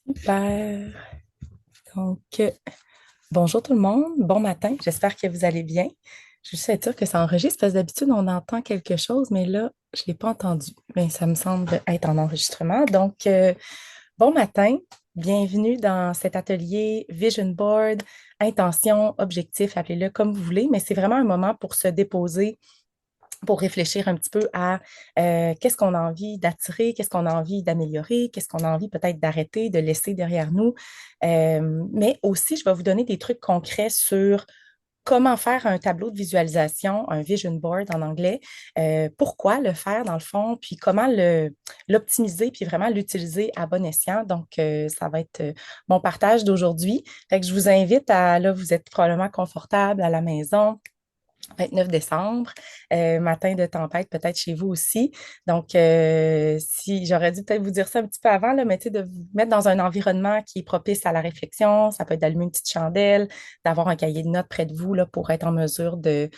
Super. Donc, bonjour tout le monde, bon matin, j'espère que vous allez bien. Je suis être sûre que ça enregistre parce que d'habitude, on entend quelque chose, mais là, je ne l'ai pas entendu. Mais ça me semble être en enregistrement. Donc, bon matin, bienvenue dans cet atelier Vision Board, intention, objectif, appelez-le comme vous voulez, mais c'est vraiment un moment pour se déposer pour réfléchir un petit peu à qu'est-ce qu'on a envie d'attirer, qu'est-ce qu'on a envie d'améliorer, qu'est-ce qu'on a envie peut-être d'arrêter, de laisser derrière nous. Mais aussi, je vais vous donner des trucs concrets sur comment faire un tableau de visualisation, un vision board en anglais, pourquoi le faire dans le fond, puis comment l'optimiser, puis vraiment l'utiliser à bon escient. Donc, ça va être mon partage d'aujourd'hui. Fait que je vous invite à, là, vous êtes probablement confortable à la maison, 29 décembre, matin de tempête, peut-être chez vous aussi. Donc, si j'aurais dû peut-être vous dire ça un petit peu avant, là, mais tu sais, de vous mettre dans un environnement qui est propice à la réflexion, ça peut être d'allumer une petite chandelle, d'avoir un cahier de notes près de vous là, pour être en mesure de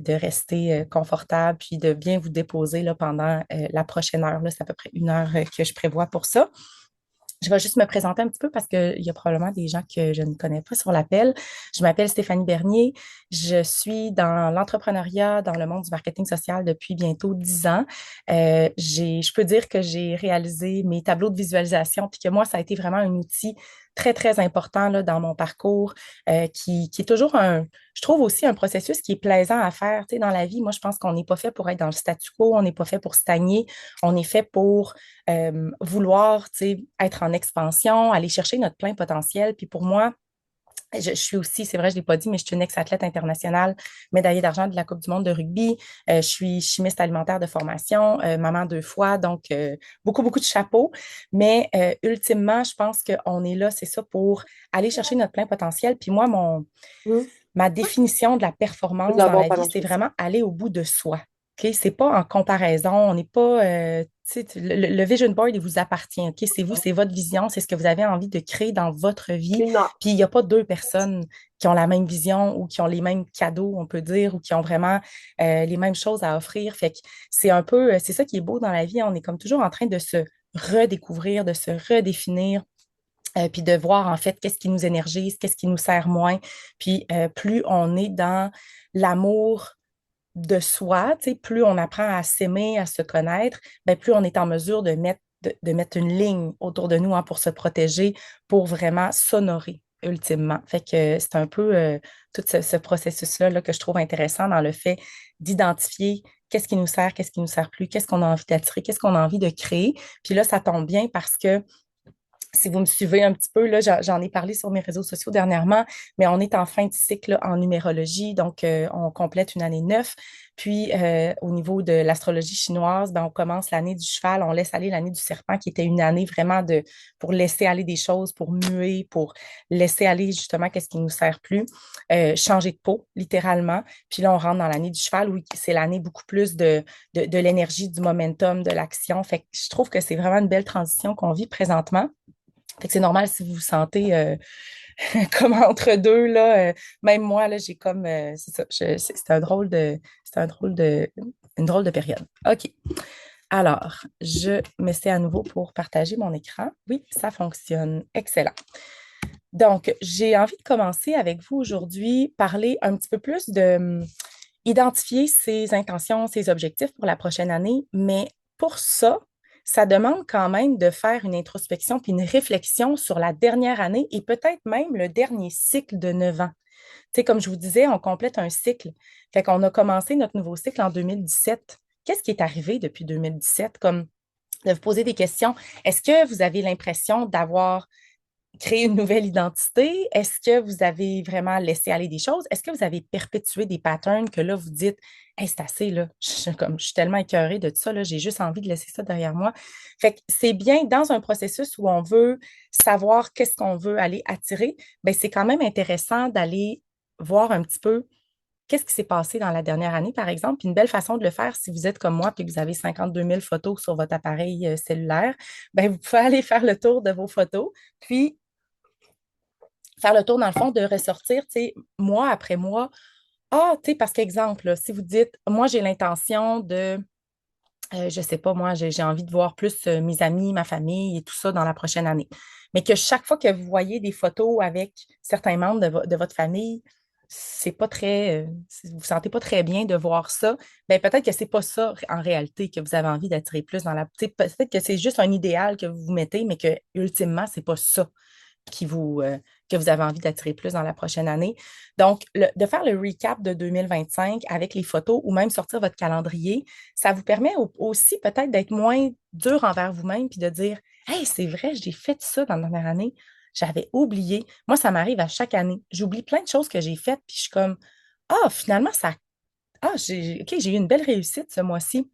rester confortable, puis de bien vous déposer là, pendant la prochaine heure. Là, c'est à peu près une heure que je prévois pour ça. Je vais juste me présenter un petit peu parce qu'il y a probablement des gens que je ne connais pas sur l'appel. Je m'appelle Stéphanie Bernier. Je suis dans l'entrepreneuriat, dans le monde du marketing social depuis bientôt 10 ans. Je peux dire que j'ai réalisé mes tableaux de visualisation, puis que moi, ça a été vraiment un outil très, très important là, dans mon parcours, qui est toujours je trouve aussi un processus qui est plaisant à faire. Tu sais, dans la vie, moi, je pense qu'on n'est pas fait pour être dans le statu quo, on n'est pas fait pour stagner, on est fait pour vouloir, tu sais, être en expansion, aller chercher notre plein potentiel. Puis pour moi, je suis aussi, c'est vrai, je ne l'ai pas dit, mais je suis une ex-athlète internationale, médaillée d'argent de la Coupe du monde de rugby. Je suis chimiste alimentaire de formation, maman 2 fois, donc beaucoup, beaucoup de chapeaux. Mais ultimement, je pense qu'on est là, c'est ça, pour aller chercher notre plein potentiel. Puis moi, Hmm. ma définition de la Je veux performance dans d'abord la pas vie, la c'est chose. vraiment aller au bout de soi. OK? C'est pas en comparaison, on n'est pas, tu sais, le vision board, il vous appartient. OK? C'est vous, c'est votre vision, c'est ce que vous avez envie de créer dans votre vie. Non. Puis il n'y a pas deux personnes qui ont la même vision ou qui ont les mêmes cadeaux, on peut dire, ou qui ont vraiment les mêmes choses à offrir. Fait que c'est un peu, c'est ça qui est beau dans la vie. On est comme toujours en train de se redécouvrir, de se redéfinir, puis de voir en fait qu'est-ce qui nous énergise, qu'est-ce qui nous sert moins. Puis plus on est dans l'amour de soi, tu sais, plus on apprend à s'aimer, à se connaître, ben, plus on est en mesure de mettre une ligne autour de nous hein, pour se protéger, pour vraiment s'honorer ultimement. Fait que c'est un peu tout ce processus-là là, que je trouve intéressant dans le fait d'identifier qu'est-ce qui nous sert, qu'est-ce qui nous sert plus, qu'est-ce qu'on a envie d'attirer, qu'est-ce qu'on a envie de créer. Puis là, ça tombe bien parce que si vous me suivez un petit peu, là, j'en ai parlé sur mes réseaux sociaux dernièrement, mais on est en fin de cycle là, en numérologie, donc on complète une année 9. Puis au niveau de l'astrologie chinoise, ben, on commence l'année du cheval, on laisse aller l'année du serpent, qui était une année vraiment pour laisser aller des choses, pour muer, pour laisser aller justement qu'est-ce qui nous sert plus, changer de peau, littéralement. Puis là, on rentre dans l'année du cheval, où c'est l'année beaucoup plus de l'énergie, du momentum, de l'action. Fait que je trouve que c'est vraiment une belle transition qu'on vit présentement. Fait que c'est normal si vous vous sentez comme entre deux, là. Même moi, là, j'ai comme c'est ça. C'est un drôle de. C'est un drôle de. Une drôle de période. OK. Alors, je m'essaie à nouveau pour partager mon écran. Oui, ça fonctionne. Excellent. Donc, j'ai envie de commencer avec vous aujourd'hui, parler un petit peu plus de identifier ses intentions, ses objectifs pour la prochaine année, mais pour ça, ça demande quand même de faire une introspection puis une réflexion sur la dernière année et peut-être même le dernier cycle de 9 ans. Tu sais, comme je vous disais, on complète un cycle. Fait qu'on a commencé notre nouveau cycle en 2017. Qu'est-ce qui est arrivé depuis 2017? Comme de vous poser des questions. Est-ce que vous avez l'impression d'avoir créer une nouvelle identité? Est-ce que vous avez vraiment laissé aller des choses? Est-ce que vous avez perpétué des patterns que là, vous dites, hey, c'est assez, là, je suis tellement écœurée de tout ça, là, j'ai juste envie de laisser ça derrière moi. Fait que c'est bien dans un processus où on veut savoir qu'est-ce qu'on veut aller attirer, ben c'est quand même intéressant d'aller voir un petit peu qu'est-ce qui s'est passé dans la dernière année, par exemple. Puis une belle façon de le faire, si vous êtes comme moi et que vous avez 52 000 photos sur votre appareil cellulaire, ben vous pouvez aller faire le tour de vos photos, puis faire le tour, dans le fond, de ressortir, tu sais, mois après mois. Ah, tu sais, parce qu'exemple, là, si vous dites, moi, j'ai l'intention de je sais pas, moi, j'ai envie de voir plus mes amis, ma famille et tout ça dans la prochaine année. Mais que chaque fois que vous voyez des photos avec certains membres de votre famille, c'est pas très, vous vous sentez pas très bien de voir ça, ben peut-être que c'est pas ça en réalité que vous avez envie d'attirer plus dans la, tu sais, peut-être que c'est juste un idéal que vous vous mettez, mais que ultimement, c'est pas ça que vous avez envie d'attirer plus dans la prochaine année. Donc, de faire le recap de 2025 avec les photos ou même sortir votre calendrier, ça vous permet aussi peut-être d'être moins dur envers vous-même puis de dire, hey, c'est vrai, j'ai fait ça dans la dernière année. J'avais oublié. Moi, ça m'arrive à chaque année. J'oublie plein de choses que j'ai faites, puis je suis comme, ah, finalement, OK, j'ai eu une belle réussite ce mois-ci.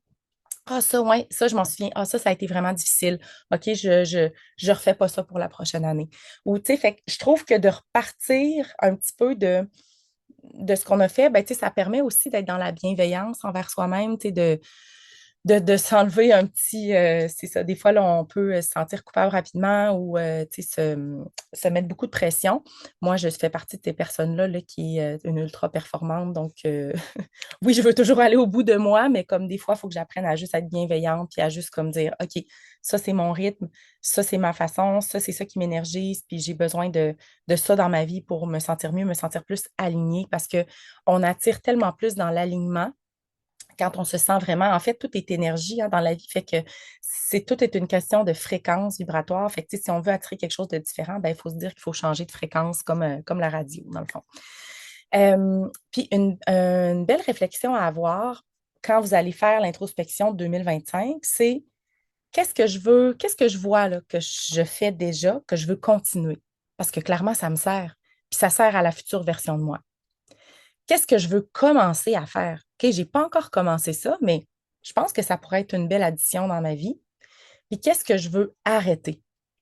Ah, ça, ouais, ça, je m'en souviens. Ah, ça a été vraiment difficile. OK, je refais pas ça pour la prochaine année. Ou, tu sais, fait que je trouve que de repartir un petit peu de ce qu'on a fait, ben, tu sais, ça permet aussi d'être dans la bienveillance envers soi-même, tu sais, de s'enlever un petit, c'est ça, des fois, là, on peut se sentir coupable rapidement ou, tu sais, se mettre beaucoup de pression. Moi, je fais partie de ces personnes-là là, qui est une ultra performante, donc oui, je veux toujours aller au bout de moi, mais comme des fois, il faut que j'apprenne à juste être bienveillante puis à juste comme dire, OK, ça, c'est mon rythme, ça, c'est ma façon, ça, c'est ça qui m'énergise, puis j'ai besoin de ça dans ma vie pour me sentir mieux, me sentir plus alignée parce que on attire tellement plus dans l'alignement quand on se sent vraiment, en fait, tout est énergie hein, dans la vie, fait que tout est une question de fréquence vibratoire. Fait que, tu sais, si on veut attirer quelque chose de différent, ben, il faut se dire qu'il faut changer de fréquence comme la radio, dans le fond. Puis une belle réflexion à avoir quand vous allez faire l'introspection de 2025, c'est qu'est-ce que je vois là, que je fais déjà, que je veux continuer? Parce que clairement, ça me sert. Puis ça sert à la future version de moi. Qu'est-ce que je veux commencer à faire? OK, j'ai pas encore commencé ça, mais je pense que ça pourrait être une belle addition dans ma vie. Puis qu'est-ce que je veux arrêter?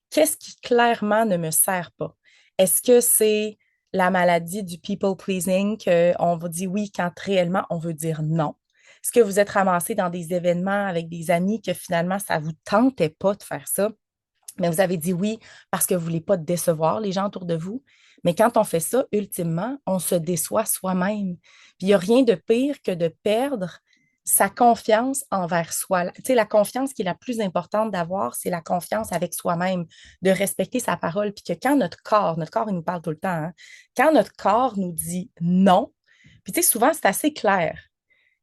Qu'est-ce qui clairement ne me sert pas? Est-ce que c'est la maladie du people pleasing qu'on va dire oui quand réellement on veut dire non? Est-ce que vous êtes ramassé dans des événements avec des amis que finalement ça ne vous tentait pas de faire ça? Mais vous avez dit oui parce que vous ne voulez pas décevoir les gens autour de vous. Mais quand on fait ça, ultimement, on se déçoit soi-même. Puis il n'y a rien de pire que de perdre sa confiance envers soi. Tu sais, la confiance qui est la plus importante d'avoir, c'est la confiance avec soi-même, de respecter sa parole. Puis que quand notre corps, il nous parle tout le temps, hein, quand notre corps nous dit non, puis tu sais, souvent, c'est assez clair.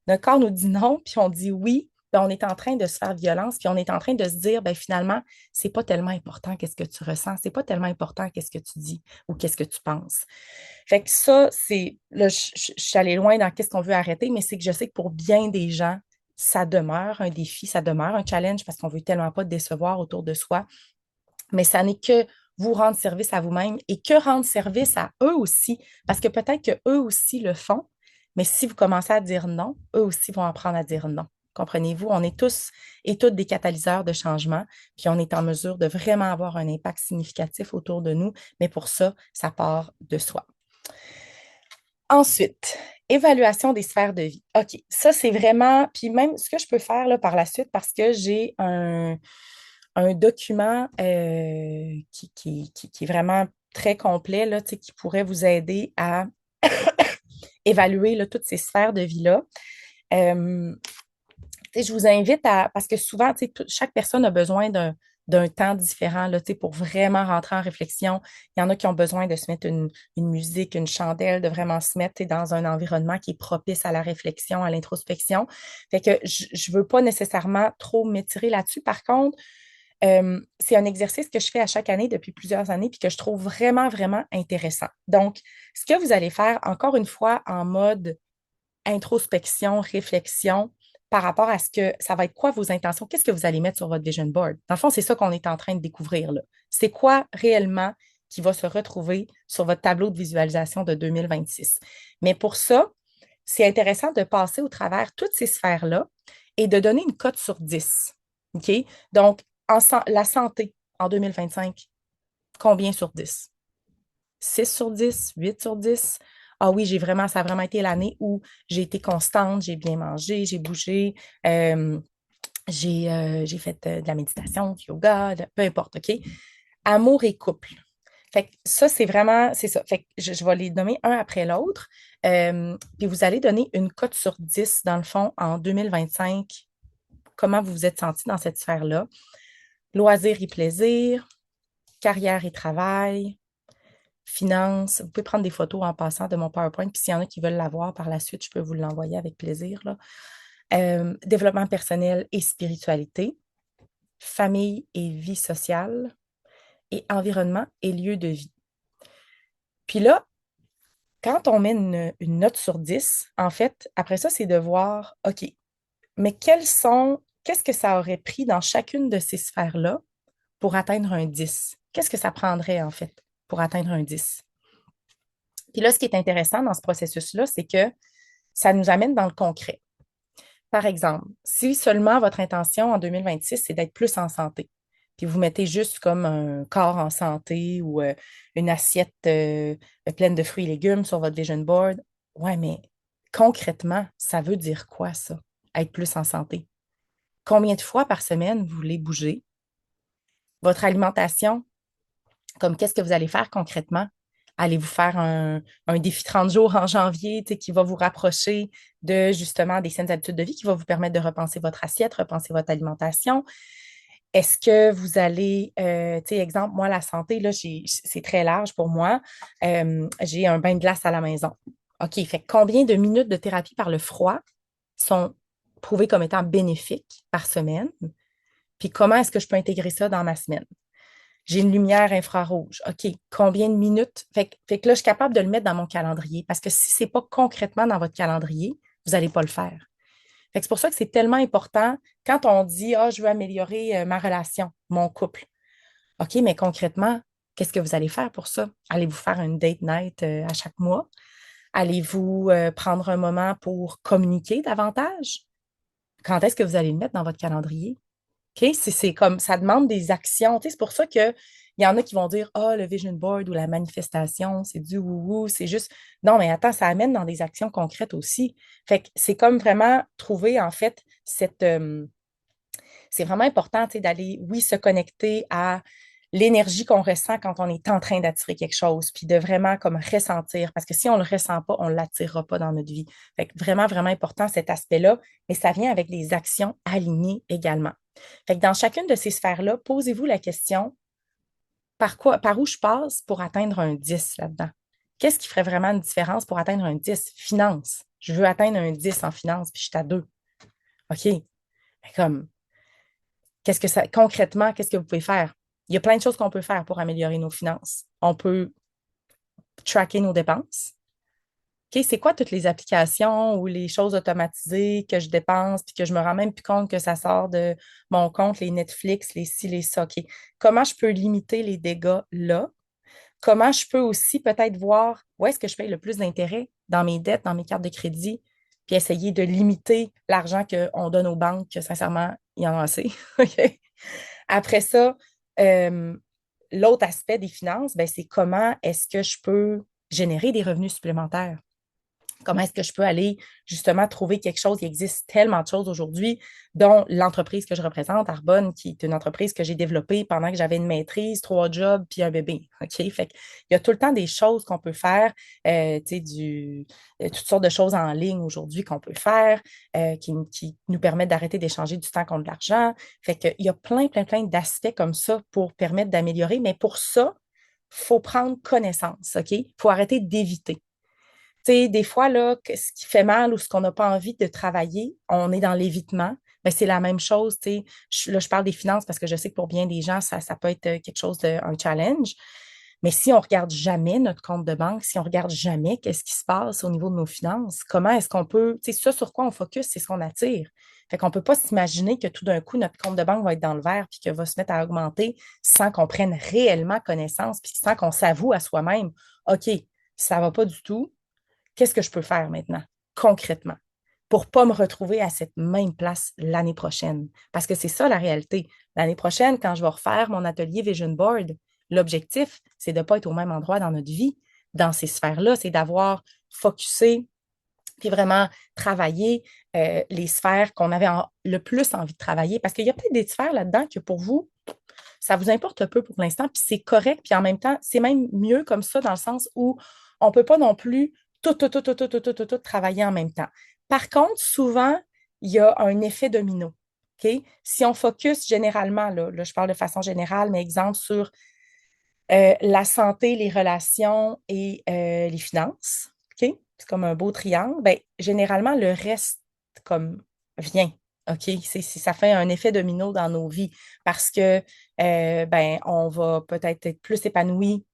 Notre corps nous dit non, puis on dit oui, puis on est en train de se faire violence, puis on est en train de se dire, ben finalement, c'est pas tellement important qu'est-ce que tu ressens, c'est pas tellement important qu'est-ce que tu dis ou qu'est-ce que tu penses. Fait que ça, c'est, là, je suis allée loin dans qu'est-ce qu'on veut arrêter, mais c'est que je sais que pour bien des gens, ça demeure un défi, ça demeure un challenge parce qu'on veut tellement pas décevoir autour de soi, mais ça n'est que vous rendre service à vous-même et que rendre service à eux aussi, parce que peut-être que eux aussi le font, mais si vous commencez à dire non, eux aussi vont apprendre à dire non. Comprenez-vous? On est tous et toutes des catalyseurs de changement, puis on est en mesure de vraiment avoir un impact significatif autour de nous, mais pour ça, ça part de soi. Ensuite, évaluation des sphères de vie. OK, ça c'est vraiment, puis même ce que je peux faire là, par la suite, parce que j'ai un document qui est vraiment très complet, là, tu sais, qui pourrait vous aider à évaluer là, toutes ces sphères de vie-là. Euh, Tu sais, je vous invite à, parce que souvent, tu sais, chaque personne a besoin d'un temps différent là, tu sais, pour vraiment rentrer en réflexion. Il y en a qui ont besoin de se mettre une musique, une chandelle, de vraiment se mettre tu sais, dans un environnement qui est propice à la réflexion, à l'introspection. Fait que je veux pas nécessairement trop m'étirer là-dessus. Par contre, c'est un exercice que je fais à chaque année depuis plusieurs années puis que je trouve vraiment, vraiment intéressant. Donc, ce que vous allez faire, encore une fois, en mode introspection, réflexion, par rapport à ce que ça va être quoi vos intentions, qu'est-ce que vous allez mettre sur votre vision board. Dans le fond, c'est ça qu'on est en train de découvrir là. C'est quoi réellement qui va se retrouver sur votre tableau de visualisation de 2026. Mais pour ça, c'est intéressant de passer au travers toutes ces sphères-là et de donner une cote sur 10. OK? Donc, la santé en 2025, combien sur 10? 6 sur 10, 8 sur 10. Ah oui, ça a vraiment été l'année où j'ai été constante, j'ai bien mangé, j'ai bougé, euh, j'ai fait de la méditation, du yoga, peu importe, OK? Amour et couple. Fait que ça, c'est ça. Fait que je vais les nommer un après l'autre. Puis vous allez donner une cote sur 10 dans le fond, en 2025 comment vous vous êtes senti dans cette sphère-là. Loisirs et plaisirs, carrière et travail, finances. Vous pouvez prendre des photos en passant de mon PowerPoint, puis s'il y en a qui veulent l'avoir par la suite, je peux vous l'envoyer avec plaisir, là. Développement personnel et spiritualité, famille et vie sociale, et environnement et lieu de vie. Puis là, quand on met une note sur 10, en fait, après ça, c'est de voir, OK, mais qu'est-ce que ça aurait pris dans chacune de ces sphères-là pour atteindre un 10? Qu'est-ce que ça prendrait, en fait, pour atteindre un 10? Puis là, ce qui est intéressant dans ce processus-là, c'est que ça nous amène dans le concret. Par exemple, si seulement votre intention en 2026, c'est d'être plus en santé, puis vous mettez juste comme un corps en santé ou une assiette pleine de fruits et légumes sur votre vision board, ouais, mais concrètement, ça veut dire quoi, ça, être plus en santé? Combien de fois par semaine vous voulez bouger? Votre alimentation, comme qu'est-ce que vous allez faire concrètement? Allez-vous faire un défi 30 jours en janvier, qui va vous rapprocher de justement des saines habitudes de vie, qui va vous permettre de repenser votre assiette, repenser votre alimentation? Est-ce que vous allez, exemple, moi, la santé, là, c'est très large pour moi. J'ai un bain de glace à la maison. OK, fait combien de minutes de thérapie par le froid sont prouvées comme étant bénéfiques par semaine? Puis comment est-ce que je peux intégrer ça dans ma semaine? J'ai une lumière infrarouge. OK, combien de minutes? Fait que là, je suis capable de le mettre dans mon calendrier parce que si ce n'est pas concrètement dans votre calendrier, vous n'allez pas le faire. Fait que c'est pour ça que c'est tellement important quand on dit ah, je veux améliorer ma relation, mon couple. OK, mais concrètement, qu'est-ce que vous allez faire pour ça? Allez-vous faire une date night à chaque mois? Allez-vous prendre un moment pour communiquer davantage? Quand est-ce que vous allez le mettre dans votre calendrier? OK? C'est comme ça demande des actions. Tu sais, c'est pour ça qu'il y en a qui vont dire ah, le vision board ou la manifestation, c'est du wou-wou, c'est juste. Non, mais attends, ça amène dans des actions concrètes aussi. Fait que c'est comme vraiment trouver, en fait, c'est vraiment important, tu sais, d'aller, oui, se connecter à l'énergie qu'on ressent quand on est en train d'attirer quelque chose, puis de vraiment comme ressentir, parce que si on ne le ressent pas, on ne l'attirera pas dans notre vie. Fait que vraiment, vraiment important cet aspect-là, mais ça vient avec des actions alignées également. Fait que dans chacune de ces sphères-là, posez-vous la question, par où je passe pour atteindre un 10 là-dedans? Qu'est-ce qui ferait vraiment une différence pour atteindre un 10? Finance. Je veux atteindre un 10 en finance, puis je suis à 2. OK. Mais comme, concrètement, qu'est-ce que vous pouvez faire? Il y a plein de choses qu'on peut faire pour améliorer nos finances. On peut tracker nos dépenses. OK, c'est quoi toutes les applications ou les choses automatisées que je dépense puis que je me rends même plus compte que ça sort de mon compte, les Netflix, les ci, les ça. OK. Comment je peux limiter les dégâts là? Comment je peux aussi peut-être voir où est-ce que je paye le plus d'intérêt dans mes dettes, dans mes cartes de crédit, puis essayer de limiter l'argent qu'on donne aux banques, que sincèrement, il y en a assez. OK? Après ça, euh, l'autre aspect des finances, ben, c'est comment est-ce que je peux générer des revenus supplémentaires? Comment est-ce que je peux aller justement trouver quelque chose? Il existe tellement de choses aujourd'hui, dont l'entreprise que je représente, Arbonne, qui est une entreprise que j'ai développée pendant que j'avais une maîtrise, 3 jobs, puis un bébé. OK? Fait qu'il y a tout le temps des choses qu'on peut faire, tu sais, toutes sortes de choses en ligne aujourd'hui qu'on peut faire, qui nous permettent d'arrêter d'échanger du temps contre de l'argent. Fait qu'il y a plein, plein, plein d'aspects comme ça pour permettre d'améliorer, mais pour ça, il faut prendre connaissance, OK? Il faut arrêter d'éviter. Tu sais, des fois, là, ce qui fait mal ou ce qu'on n'a pas envie de travailler, on est dans l'évitement. Mais c'est la même chose, tu sais. Là, je parle des finances parce que je sais que pour bien des gens, ça peut être quelque chose un challenge. Mais si on regarde jamais notre compte de banque, si on regarde jamais qu'est-ce qui se passe au niveau de nos finances, comment est-ce qu'on peut, tu sais, ça sur quoi on focus, c'est ce qu'on attire. Fait qu'on peut pas s'imaginer que tout d'un coup, notre compte de banque va être dans le vert puis que va se mettre à augmenter sans qu'on prenne réellement connaissance puis sans qu'on s'avoue à soi-même, OK, ça va pas du tout, qu'est-ce que je peux faire maintenant, concrètement, pour ne pas me retrouver à cette même place l'année prochaine? Parce que c'est ça la réalité. L'année prochaine, quand je vais refaire mon atelier Vision Board, l'objectif, c'est de ne pas être au même endroit dans notre vie, dans ces sphères-là, c'est d'avoir focusé puis vraiment travailler les sphères qu'on avait le plus envie de travailler. Parce qu'il y a peut-être des sphères là-dedans que pour vous, ça vous importe peu pour l'instant, puis c'est correct, puis en même temps, c'est même mieux comme ça dans le sens où on ne peut pas non plus tout travailler en même temps. Par contre, souvent, il y a un effet domino. OK? Si on focus généralement, là, je parle de façon générale, mais exemple sur la santé, les relations et les finances, OK? C'est comme un beau triangle. Ben, généralement, le reste comme vient. OK? Ça fait un effet domino dans nos vies parce que ben, on va peut-être être plus épanoui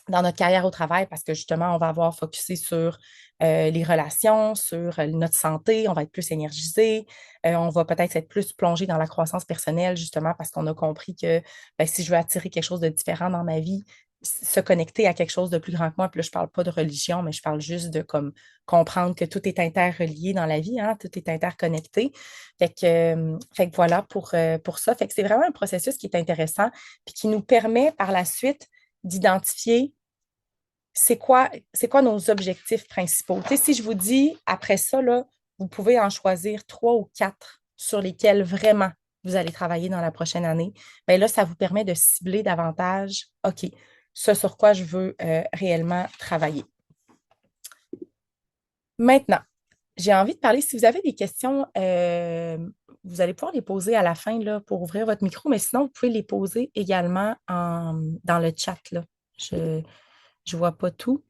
dans notre carrière au travail parce que justement, on va avoir focusé sur les relations, sur notre santé, on va être plus énergisé, on va peut-être être plus plongé dans la croissance personnelle justement parce qu'on a compris que ben, si je veux attirer quelque chose de différent dans ma vie, se connecter à quelque chose de plus grand que moi, puis là, je parle pas de religion, mais je parle juste de comme comprendre que tout est interrelié dans la vie, hein, tout est interconnecté. Fait que voilà pour ça. Fait que c'est vraiment un processus qui est intéressant, puis qui nous permet par la suite d'identifier c'est quoi nos objectifs principaux. Tu sais, si je vous dis, après ça, là, vous pouvez en choisir trois ou quatre sur lesquels vraiment vous allez travailler dans la prochaine année, bien là, ça vous permet de cibler davantage, OK, ce sur quoi je veux réellement travailler. Maintenant, j'ai envie de parler, si vous avez des questions, vous allez pouvoir les poser à la fin là, pour ouvrir votre micro, mais sinon, vous pouvez les poser également dans le chat. Là. Je ne vois pas tout.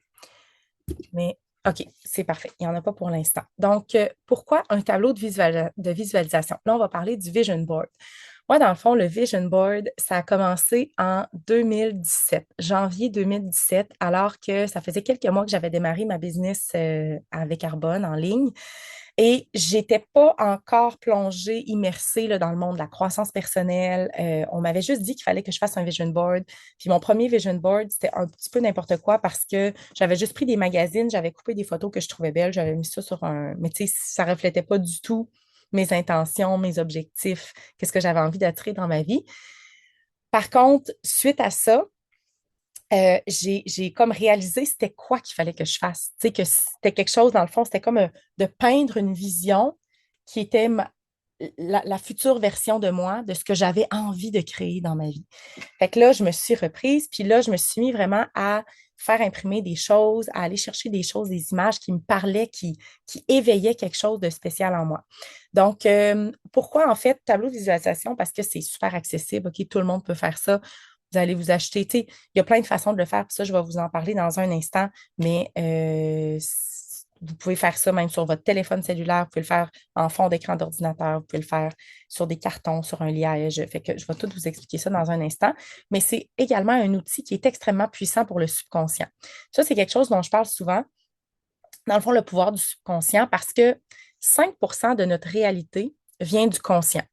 Mais OK, c'est parfait. Il n'y en a pas pour l'instant. Donc, pourquoi un tableau de visualisation? Là, on va parler du Vision Board. Moi, dans le fond, le Vision Board, ça a commencé en 2017, janvier 2017, alors que ça faisait quelques mois que j'avais démarré ma business avec Arbonne en ligne. Et j'étais pas encore plongée, immersée là, dans le monde de la croissance personnelle. On m'avait juste dit qu'il fallait que je fasse un vision board. Puis mon premier vision board, c'était un petit peu n'importe quoi parce que j'avais juste pris des magazines, j'avais coupé des photos que je trouvais belles, j'avais mis ça sur un... Mais tu sais, ça reflétait pas du tout mes intentions, mes objectifs, qu'est-ce que j'avais envie d'attirer dans ma vie. Par contre, suite à ça, j'ai comme réalisé c'était quoi qu'il fallait que je fasse. Tu sais, que c'était quelque chose, dans le fond, c'était comme de peindre une vision qui était la future version de moi, de ce que j'avais envie de créer dans ma vie. Fait que là, je me suis reprise, puis là, je me suis mis vraiment à faire imprimer des choses, à aller chercher des choses, des images qui me parlaient, qui éveillaient quelque chose de spécial en moi. Donc, pourquoi en fait tableau de visualisation? Parce que c'est super accessible, OK? Tout le monde peut faire ça. Vous allez vous acheter, tu sais, il y a plein de façons de le faire, puis ça, je vais vous en parler dans un instant, mais vous pouvez faire ça même sur votre téléphone cellulaire, vous pouvez le faire en fond d'écran d'ordinateur, vous pouvez le faire sur des cartons, sur un liège. Fait que je vais tout vous expliquer ça dans un instant. Mais c'est également un outil qui est extrêmement puissant pour le subconscient. Ça, c'est quelque chose dont je parle souvent. Dans le fond, le pouvoir du subconscient, parce que 5% de notre réalité vient du conscient.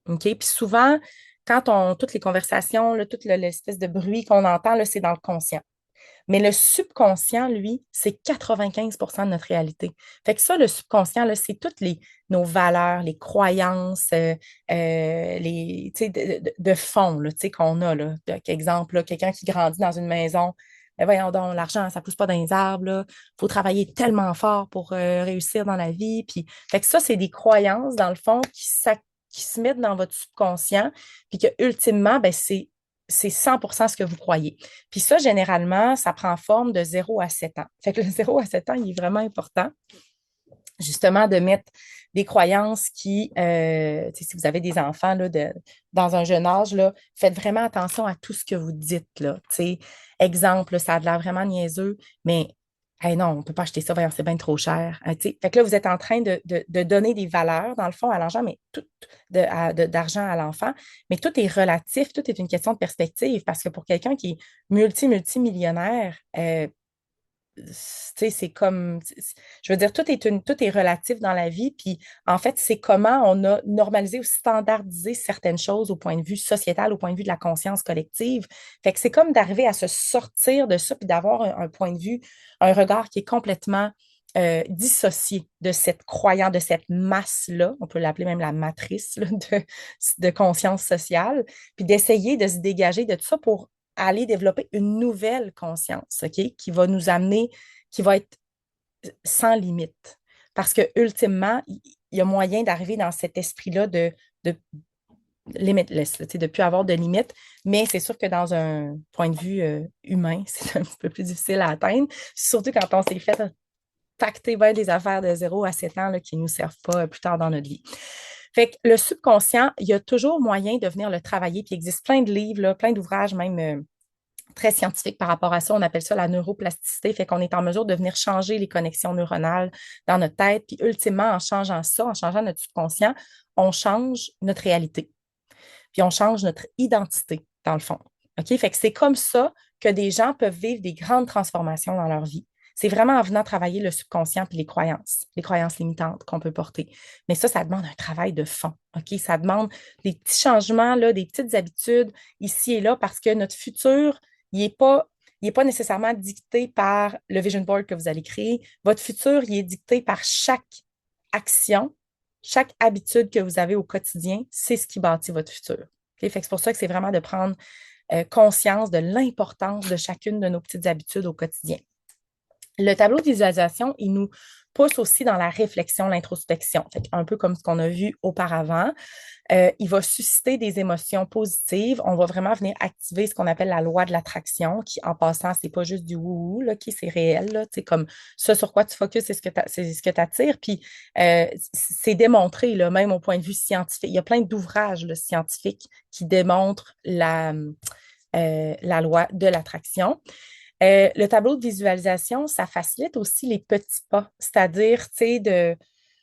OK? Puis souvent, quand toutes les conversations, là, toute l'espèce de bruit qu'on entend, là, c'est dans le conscient. Mais le subconscient, lui, c'est 95% de notre réalité. Fait que ça, le subconscient, là, c'est toutes nos valeurs, les croyances, tu sais, de fond, là, tu sais, qu'on a, là. Exemple, là, quelqu'un qui grandit dans une maison, ben voyons donc, l'argent, ça pousse pas dans les arbres, là. Faut travailler tellement fort pour réussir dans la vie. Puis, fait que ça, c'est des croyances, dans le fond, qui se mettent dans votre subconscient, puis que, ultimement, ben, c'est 100% ce que vous croyez. Puis ça, généralement, ça prend forme de 0 à 7 ans. Fait que le 0 à 7 ans, il est vraiment important, justement, de mettre des croyances si vous avez des enfants là, dans un jeune âge, là, faites vraiment attention à tout ce que vous dites. Là, exemple, là, ça a l'air vraiment niaiseux, mais hey, non, on ne peut pas acheter ça, voyons, c'est bien trop cher. Fait que là, vous êtes en train de donner des valeurs, dans le fond, à l'enfant, mais tout d'argent à l'enfant, mais tout est relatif, tout est une question de perspective, parce que pour quelqu'un qui est multimillionnaire, c'est comme, je veux dire, tout est relatif dans la vie. Puis, en fait, c'est comment on a normalisé ou standardisé certaines choses au point de vue sociétal, au point de vue de la conscience collective. Fait que c'est comme d'arriver à se sortir de ça puis d'avoir un point de vue, un regard qui est complètement dissocié de cette croyance, de cette masse-là, on peut l'appeler même la matrice là, de conscience sociale, puis d'essayer de se dégager de tout ça pour aller développer une nouvelle conscience, OK, qui va nous amener, qui va être sans limite. Parce que ultimement, il y a moyen d'arriver dans cet esprit-là de limitless, là, de ne plus avoir de limites, mais c'est sûr que dans un point de vue humain, c'est un petit peu plus difficile à atteindre, surtout quand on s'est fait pacter bien des affaires de 0 à 7 ans là, qui ne nous servent pas plus tard dans notre vie. Fait que le subconscient, il y a toujours moyen de venir le travailler. Puis il existe plein de livres, là, plein d'ouvrages, même très scientifiques par rapport à ça. On appelle ça la neuroplasticité. Fait qu'on est en mesure de venir changer les connexions neuronales dans notre tête. Puis ultimement, en changeant ça, en changeant notre subconscient, on change notre réalité. Puis on change notre identité, dans le fond. OK? Fait que c'est comme ça que des gens peuvent vivre des grandes transformations dans leur vie. C'est vraiment en venant travailler le subconscient puis les croyances limitantes qu'on peut porter. Mais ça demande un travail de fond. OK? Ça demande des petits changements, là, des petites habitudes ici et là parce que notre futur, il n'est pas nécessairement dicté par le vision board que vous allez créer. Votre futur, il est dicté par chaque action, chaque habitude que vous avez au quotidien, c'est ce qui bâtit votre futur. Okay? Fait que c'est pour ça que c'est vraiment de prendre conscience de l'importance de chacune de nos petites habitudes au quotidien. Le tableau de visualisation, il nous pousse aussi dans la réflexion, l'introspection. Fait un peu comme ce qu'on a vu auparavant. Il va susciter des émotions positives. On va vraiment venir activer ce qu'on appelle la loi de l'attraction, qui, en passant, c'est pas juste du wouhou, là, qui c'est réel, là, comme ça sur quoi tu focuses, c'est ce que tu attires. Puis, c'est démontré, là, même au point de vue scientifique. Il y a plein d'ouvrages là, scientifiques qui démontrent la loi de l'attraction. Le tableau de visualisation, ça facilite aussi les petits pas, c'est-à-dire, tu sais,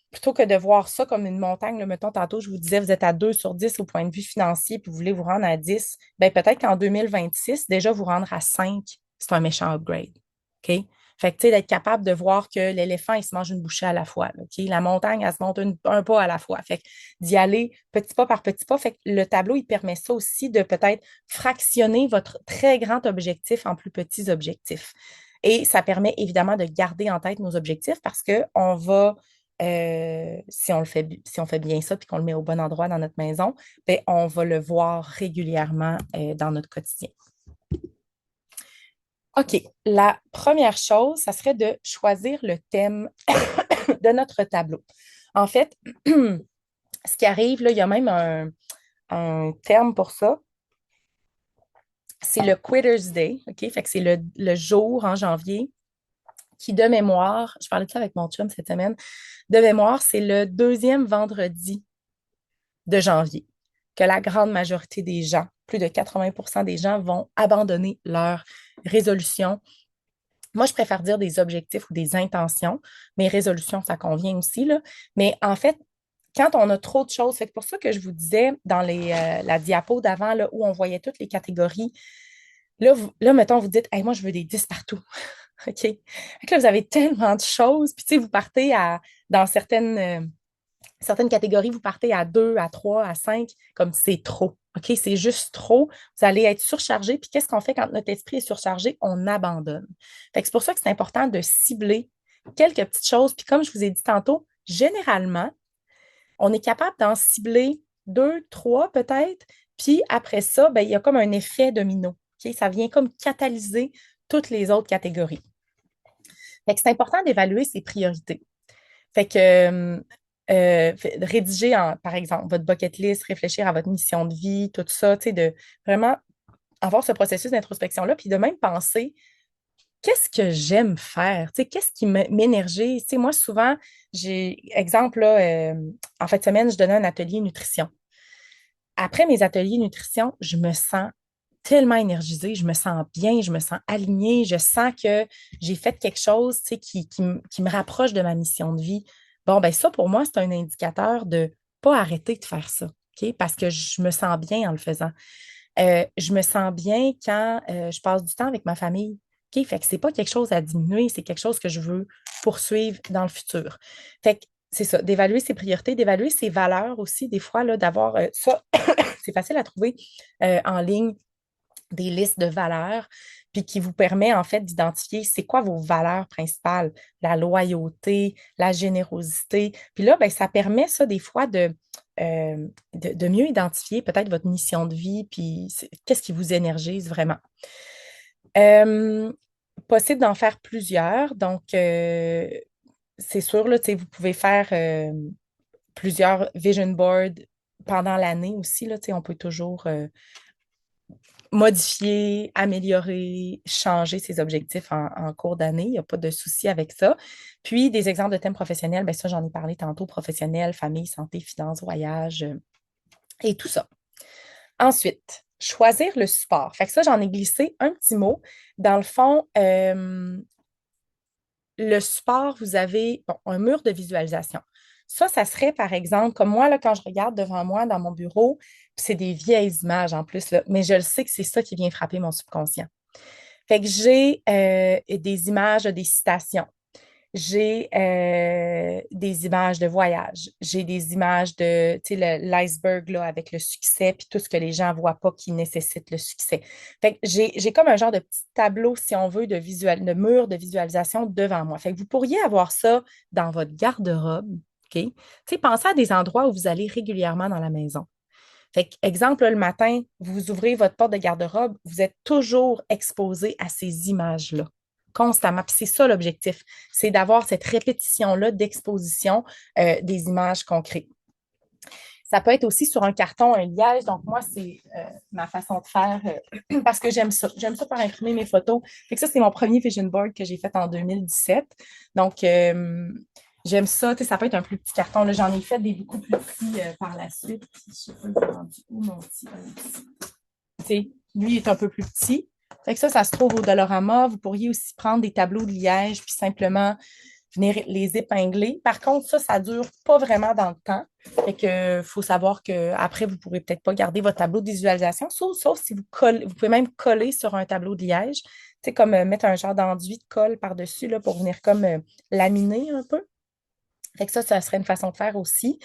plutôt que de voir ça comme une montagne, là, mettons, tantôt, je vous disais, vous êtes à 2 sur 10 au point de vue financier, puis vous voulez vous rendre à 10, bien, peut-être qu'en 2026, déjà, vous rendre à 5, c'est un méchant upgrade. OK? Fait que, tu sais, d'être capable de voir que l'éléphant, il se mange une bouchée à la fois. Là, OK? La montagne, elle se monte un pas à la fois. Fait que d'y aller petit pas par petit pas. Fait que le tableau, il permet ça aussi de peut-être fractionner votre très grand objectif en plus petits objectifs. Et ça permet évidemment de garder en tête nos objectifs parce qu'on va si on fait bien ça puis qu'on le met au bon endroit dans notre maison, bien, on va le voir régulièrement dans notre quotidien. OK, la première chose, ça serait de choisir le thème de notre tableau. En fait, ce qui arrive, là, il y a même un terme pour ça. C'est le Quitter's Day, OK? Fait que c'est le jour en janvier qui, de mémoire, je parlais de ça avec mon chum cette semaine, de mémoire, c'est le deuxième vendredi de janvier que la grande majorité des gens, plus de 80% des gens, vont abandonner leur résolution. Moi, je préfère dire des objectifs ou des intentions. Mes résolutions, ça convient aussi, là. Mais en fait, quand on a trop de choses, c'est pour ça que je vous disais dans la diapo d'avant, là, où on voyait toutes les catégories, là mettons, vous dites, hey, moi, je veux des 10 partout. OK? Fait que là, vous avez tellement de choses. Puis, tu sais, vous partez dans certaines catégories, vous partez à 2, à 3, à 5, comme c'est trop. OK? C'est juste trop. Vous allez être surchargé. Puis qu'est-ce qu'on fait quand notre esprit est surchargé? On abandonne. Fait que c'est pour ça que c'est important de cibler quelques petites choses. Puis comme je vous ai dit tantôt, généralement, on est capable d'en cibler 2, 3 peut-être. Puis après ça, ben, il y a comme un effet domino. OK? Ça vient comme catalyser toutes les autres catégories. Fait que c'est important d'évaluer ses priorités. Fait que rédiger, par exemple, votre bucket list, réfléchir à votre mission de vie, tout ça, tu sais, de vraiment avoir ce processus d'introspection-là, puis de même penser, qu'est-ce que j'aime faire? Tu sais, qu'est-ce qui m'énergise? Tu sais, moi, souvent, exemple, là, en fin de semaine, je donnais un atelier nutrition. Après mes ateliers nutrition, je me sens tellement énergisée, je me sens bien, je me sens alignée, je sens que j'ai fait quelque chose, tu sais, qui me rapproche de ma mission de vie. Bon, ben ça, pour moi, c'est un indicateur de ne pas arrêter de faire ça, OK? Parce que je me sens bien en le faisant. Je me sens bien quand je passe du temps avec ma famille. OK? Fait que c'est pas quelque chose à diminuer, c'est quelque chose que je veux poursuivre dans le futur. Fait que c'est ça, d'évaluer ses priorités, d'évaluer ses valeurs aussi, des fois, là, d'avoir ça, c'est facile à trouver en ligne des listes de valeurs, puis qui vous permet en fait d'identifier c'est quoi vos valeurs principales, la loyauté, la générosité. Puis là, ben, ça permet ça des fois de mieux identifier peut-être votre mission de vie, puis qu'est-ce qui vous énergise vraiment. Euh, Possible d'en faire plusieurs, donc c'est sûr, là, vous pouvez faire plusieurs vision boards pendant l'année aussi, là, on peut toujours modifier, améliorer, changer ses objectifs en cours d'année. Il n'y a pas de souci avec ça. Puis, des exemples de thèmes professionnels, bien ça, j'en ai parlé tantôt, professionnel, famille, santé, finances, voyage et tout ça. Ensuite, choisir le support. Fait que ça, j'en ai glissé un petit mot. Dans le fond, le support, vous avez bon, un mur de visualisation. Ça serait, par exemple, comme moi, là, quand je regarde devant moi dans mon bureau, puis c'est des vieilles images en plus, là, mais je le sais que c'est ça qui vient frapper mon subconscient. Fait que j'ai des images, des citations. J'ai des images de voyage. J'ai des images de, tu sais, l'iceberg là, avec le succès, puis tout ce que les gens ne voient pas qui nécessite le succès. Fait que j'ai comme un genre de petit tableau, si on veut, de mur de visualisation devant moi. Fait que vous pourriez avoir ça dans votre garde-robe, OK? Tu sais, pensez à des endroits où vous allez régulièrement dans la maison. Fait que, exemple, là, le matin, vous ouvrez votre porte de garde-robe, vous êtes toujours exposé à ces images-là, constamment. Puis c'est ça l'objectif, c'est d'avoir cette répétition-là d'exposition des images qu'on crée. Ça peut être aussi sur un carton, un liège. Donc, moi, c'est ma façon de faire parce que j'aime ça. J'aime ça pour imprimer mes photos. Fait que ça, c'est mon premier vision board que j'ai fait en 2017. Donc, j'aime ça. Tu sais, ça peut être un plus petit carton. Là, j'en ai fait des beaucoup plus petits par la suite. Je sais pas, il est rendu où mon petit? Tu sais, lui, il est un peu plus petit. Fait que ça se trouve au Dolorama. Vous pourriez aussi prendre des tableaux de liège puis simplement venir les épingler. Par contre, ça dure pas vraiment dans le temps. Fait que faut savoir qu'après, vous ne pourrez peut-être pas garder votre tableau de visualisation, sauf si vous pouvez même coller sur un tableau de liège. Tu sais, comme mettre un genre d'enduit de colle par-dessus là, pour venir comme laminer un peu. Fait que ça serait une façon de faire aussi.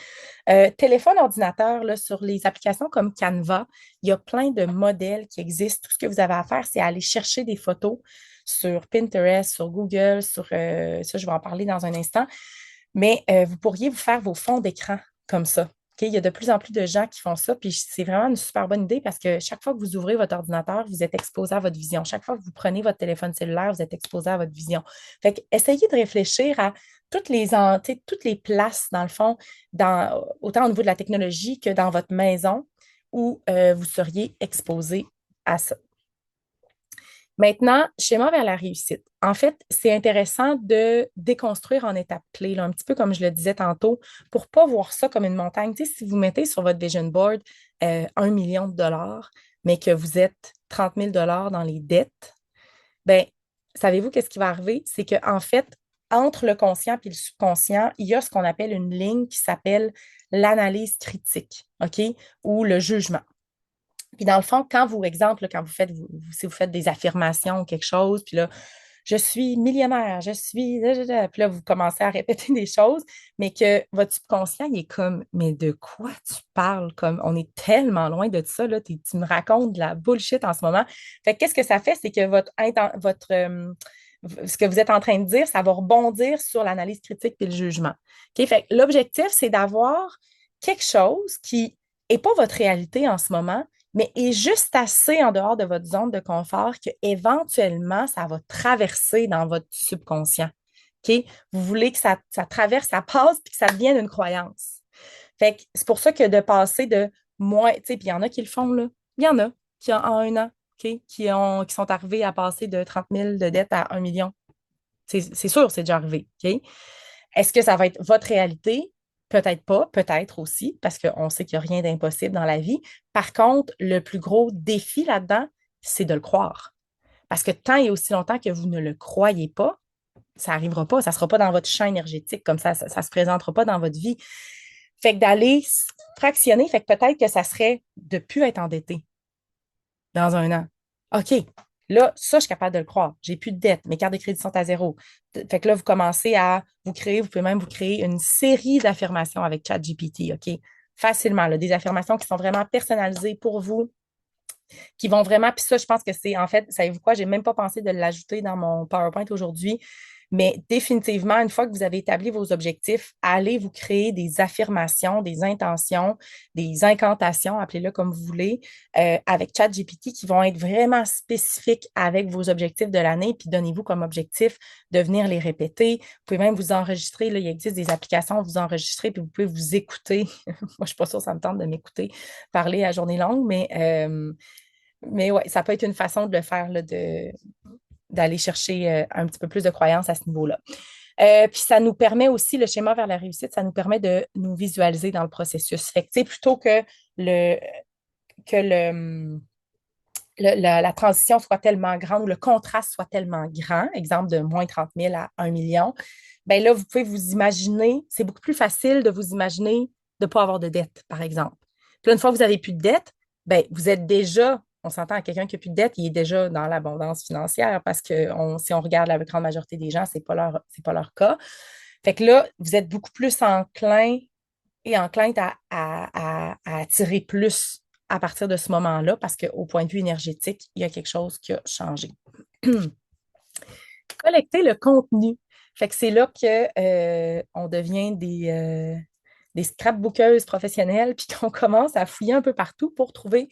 Téléphone, ordinateur, là, sur les applications comme Canva, il y a plein de modèles qui existent. Tout ce que vous avez à faire, c'est aller chercher des photos sur Pinterest, sur Google, ça, je vais en parler dans un instant. Mais vous pourriez vous faire vos fonds d'écran comme ça. OK? Il y a de plus en plus de gens qui font ça, puis c'est vraiment une super bonne idée parce que chaque fois que vous ouvrez votre ordinateur, vous êtes exposé à votre vision. Chaque fois que vous prenez votre téléphone cellulaire, vous êtes exposé à votre vision. Fait que essayez de réfléchir à toutes les places, dans le fond, autant au niveau de la technologie que dans votre maison où vous seriez exposé à ça. Maintenant, schéma vers la réussite. En fait, c'est intéressant de déconstruire en étapes clés, là, un petit peu comme je le disais tantôt, pour ne pas voir ça comme une montagne. Tu sais, si vous mettez sur votre vision board 1 million de dollars, mais que vous êtes 30 000 dollars dans les dettes, ben, savez-vous qu'est-ce qui va arriver? C'est qu'en fait, entre le conscient et le subconscient, il y a ce qu'on appelle une ligne qui s'appelle l'analyse critique, OK? Ou le jugement. Puis dans le fond, quand vous, exemple, quand si vous faites des affirmations ou quelque chose, puis là, je suis millionnaire, je suis, puis là, vous commencez à répéter des choses, mais que votre subconscient, il est comme, mais de quoi tu parles? Comme, on est tellement loin de ça, là, tu me racontes de la bullshit en ce moment. Fait que qu'est-ce que ça fait? C'est que ce que vous êtes en train de dire, ça va rebondir sur l'analyse critique et le jugement. OK? Fait que l'objectif, c'est d'avoir quelque chose qui n'est pas votre réalité en ce moment, mais est juste assez en dehors de votre zone de confort que éventuellement ça va traverser dans votre subconscient. OK? Vous voulez que ça traverse, ça passe, puis que ça devienne une croyance. Fait que c'est pour ça que de passer de moins, tu sais, puis il y en a qui le font, là. Il y en a qui, en 1 an, OK, qui sont arrivés à passer de 30 000 de dette à 1 million. C'est sûr, c'est déjà arrivé, OK? Est-ce que ça va être votre réalité? Peut-être pas, peut-être aussi, parce qu'on sait qu'il n'y a rien d'impossible dans la vie. Par contre, le plus gros défi là-dedans, c'est de le croire. Parce que tant et aussi longtemps que vous ne le croyez pas, ça n'arrivera pas, ça ne sera pas dans votre champ énergétique, comme ça ne se présentera pas dans votre vie. Fait que d'aller fractionner, fait que peut-être que ça serait de ne plus être endetté dans 1 an. OK, là, ça, je suis capable de le croire. J'ai plus de dette, mes cartes de crédit sont à zéro. Fait que là, vous commencez à vous pouvez même vous créer une série d'affirmations avec ChatGPT, OK? Facilement, là, des affirmations qui sont vraiment personnalisées pour vous, qui vont vraiment, puis ça, je pense que c'est, en fait, savez-vous quoi, j'ai même pas pensé de l'ajouter dans mon PowerPoint aujourd'hui, mais définitivement, une fois que vous avez établi vos objectifs, allez vous créer des affirmations, des intentions, des incantations, appelez-le comme vous voulez, avec ChatGPT qui vont être vraiment spécifiques avec vos objectifs de l'année, puis donnez-vous comme objectif de venir les répéter. Vous pouvez même vous enregistrer, là, il existe des applications, vous enregistrez, puis vous pouvez vous écouter. Moi, je suis pas sûre, ça me tente de m'écouter parler à journée longue, mais Mais ouais, ça peut être une façon de le faire, là, d'aller chercher un petit peu plus de croyance à ce niveau-là. Puis ça nous permet aussi, le schéma vers la réussite, ça nous permet de nous visualiser dans le processus. Fait que, tu sais, plutôt le, que la transition soit tellement grande ou le contraste soit tellement grand, exemple de moins 30 000 à 1 million, ben là, vous pouvez vous imaginer, c'est beaucoup plus facile de vous imaginer de ne pas avoir de dette, par exemple. Puis là, une fois que vous n'avez plus de dette, ben, vous êtes déjà, on s'entend à quelqu'un qui n'a plus de dette, il est déjà dans l'abondance financière parce que si on regarde la grande majorité des gens, c'est pas leur cas. Fait que là, vous êtes beaucoup plus enclin à attirer plus à partir de ce moment-là parce qu'au point de vue énergétique, il y a quelque chose qui a changé. Collecter le contenu. Fait que c'est là que on devient des scrapbookeuses professionnelles, puis qu'on commence à fouiller un peu partout pour trouver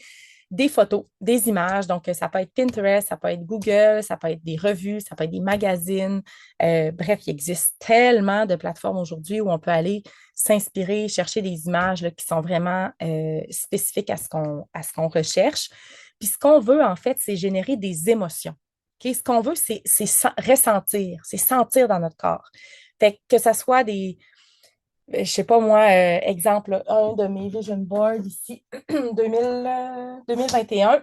des photos, des images. Donc, ça peut être Pinterest, ça peut être Google, ça peut être des revues, ça peut être des magazines. Bref, il existe tellement de plateformes aujourd'hui où on peut aller s'inspirer, chercher des images là, qui sont vraiment spécifiques à ce qu'on recherche. Puis ce qu'on veut, en fait, c'est générer des émotions. Okay? Ce qu'on veut, c'est ressentir, c'est sentir dans notre corps. Fait que ça soit je sais pas moi, exemple, un de mes vision boards ici, 2021,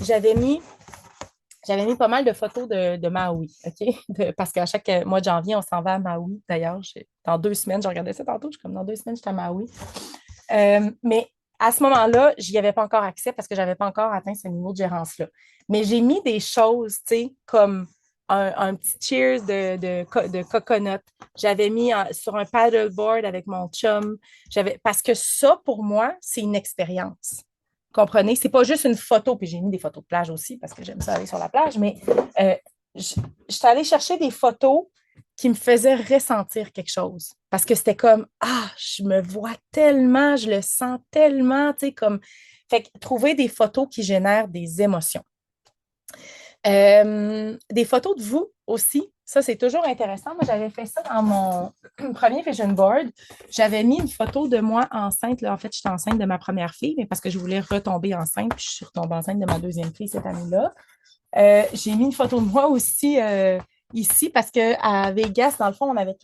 j'avais mis, j'avais mis pas mal de photos de Maui, OK? Parce qu'à chaque mois de janvier, on s'en va à Maui. D'ailleurs, dans 2 semaines, je regardais ça tantôt, je suis comme dans 2 semaines, j'étais à Maui. Mais à ce moment-là, je n'y avais pas encore accès parce que je n'avais pas encore atteint ce niveau de gérance-là. Mais j'ai mis des choses, tu sais, comme un petit cheers de coconut. J'avais mis sur un paddleboard avec mon chum. Parce que ça, pour moi, c'est une expérience. Comprenez? C'est pas juste une photo, puis j'ai mis des photos de plage aussi parce que j'aime ça aller sur la plage, mais euh, je suis allée chercher des photos qui me faisaient ressentir quelque chose. Parce que c'était comme, ah, je me vois tellement, je le sens tellement, tu sais, comme. Fait que trouver des photos qui génèrent des émotions. Des photos de vous aussi, ça c'est toujours intéressant. Moi, j'avais fait ça dans mon premier vision board. J'avais mis une photo de moi enceinte. Là, en fait, j'étais enceinte de ma première fille, mais parce que je voulais retomber enceinte, puis je suis retombée enceinte de ma deuxième fille cette année-là. J'ai mis une photo de moi aussi ici parce qu'à Vegas, dans le fond, on a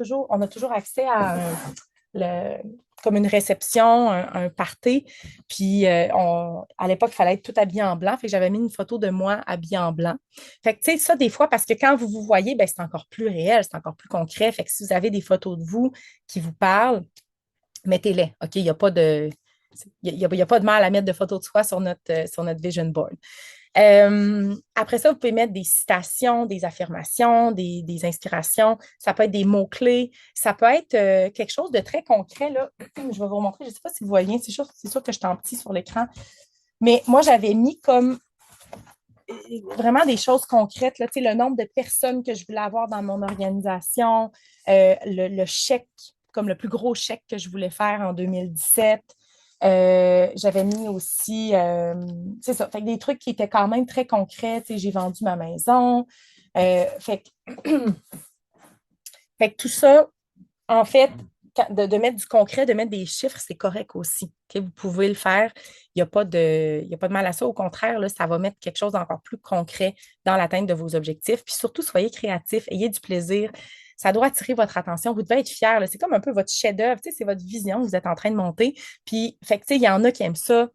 toujours accès à le, comme une réception, un party. Puis à l'époque, il fallait être tout habillé en blanc. Fait que j'avais mis une photo de moi habillée en blanc. Fait que tu sais, ça, des fois, parce que quand vous vous voyez, ben, c'est encore plus réel, c'est encore plus concret. Fait que si vous avez des photos de vous qui vous parlent, mettez-les. OK? Il n'y a pas de. Il y a pas de mal à mettre de photos de soi sur notre vision board. Après ça, vous pouvez mettre des citations, des affirmations, des inspirations. Ça peut être des mots-clés. Ça peut être quelque chose de très concret. Là. Je vais vous montrer. Je ne sais pas si vous voyez. C'est sûr que je suis en petit sur l'écran. Mais moi, j'avais mis comme vraiment des choses concrètes. Là, le nombre de personnes que je voulais avoir dans mon organisation, le chèque, comme le plus gros chèque que je voulais faire en 2017. J'avais mis aussi, c'est ça, fait que des trucs qui étaient quand même très concrets. J'ai vendu ma maison. Fait que, fait que tout ça, en fait, de mettre du concret, de mettre des chiffres, c'est correct aussi. Okay? Vous pouvez le faire. Il y a pas de mal à ça. Au contraire, là, ça va mettre quelque chose d'encore plus concret dans l'atteinte de vos objectifs. Puis surtout, soyez créatifs, ayez du plaisir. Ça doit attirer votre attention. Vous devez être fier. C'est comme un peu votre chef-d'œuvre. C'est votre vision que vous êtes en train de monter. Puis, fait que, il y en a qui aiment ça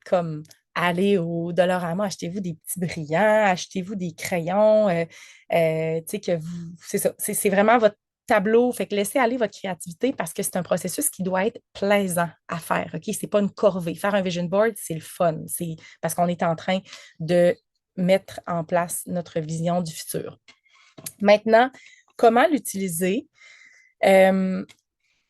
comme aller au Dollarama, achetez-vous des petits brillants, achetez-vous des crayons, que vous, c'est ça, c'est vraiment votre tableau, fait que laissez aller votre créativité parce que c'est un processus qui doit être plaisant à faire, OK? C'est pas une corvée. Faire un vision board, c'est le fun, c'est parce qu'on est en train de mettre en place notre vision du futur. Maintenant, comment l'utiliser? Euh,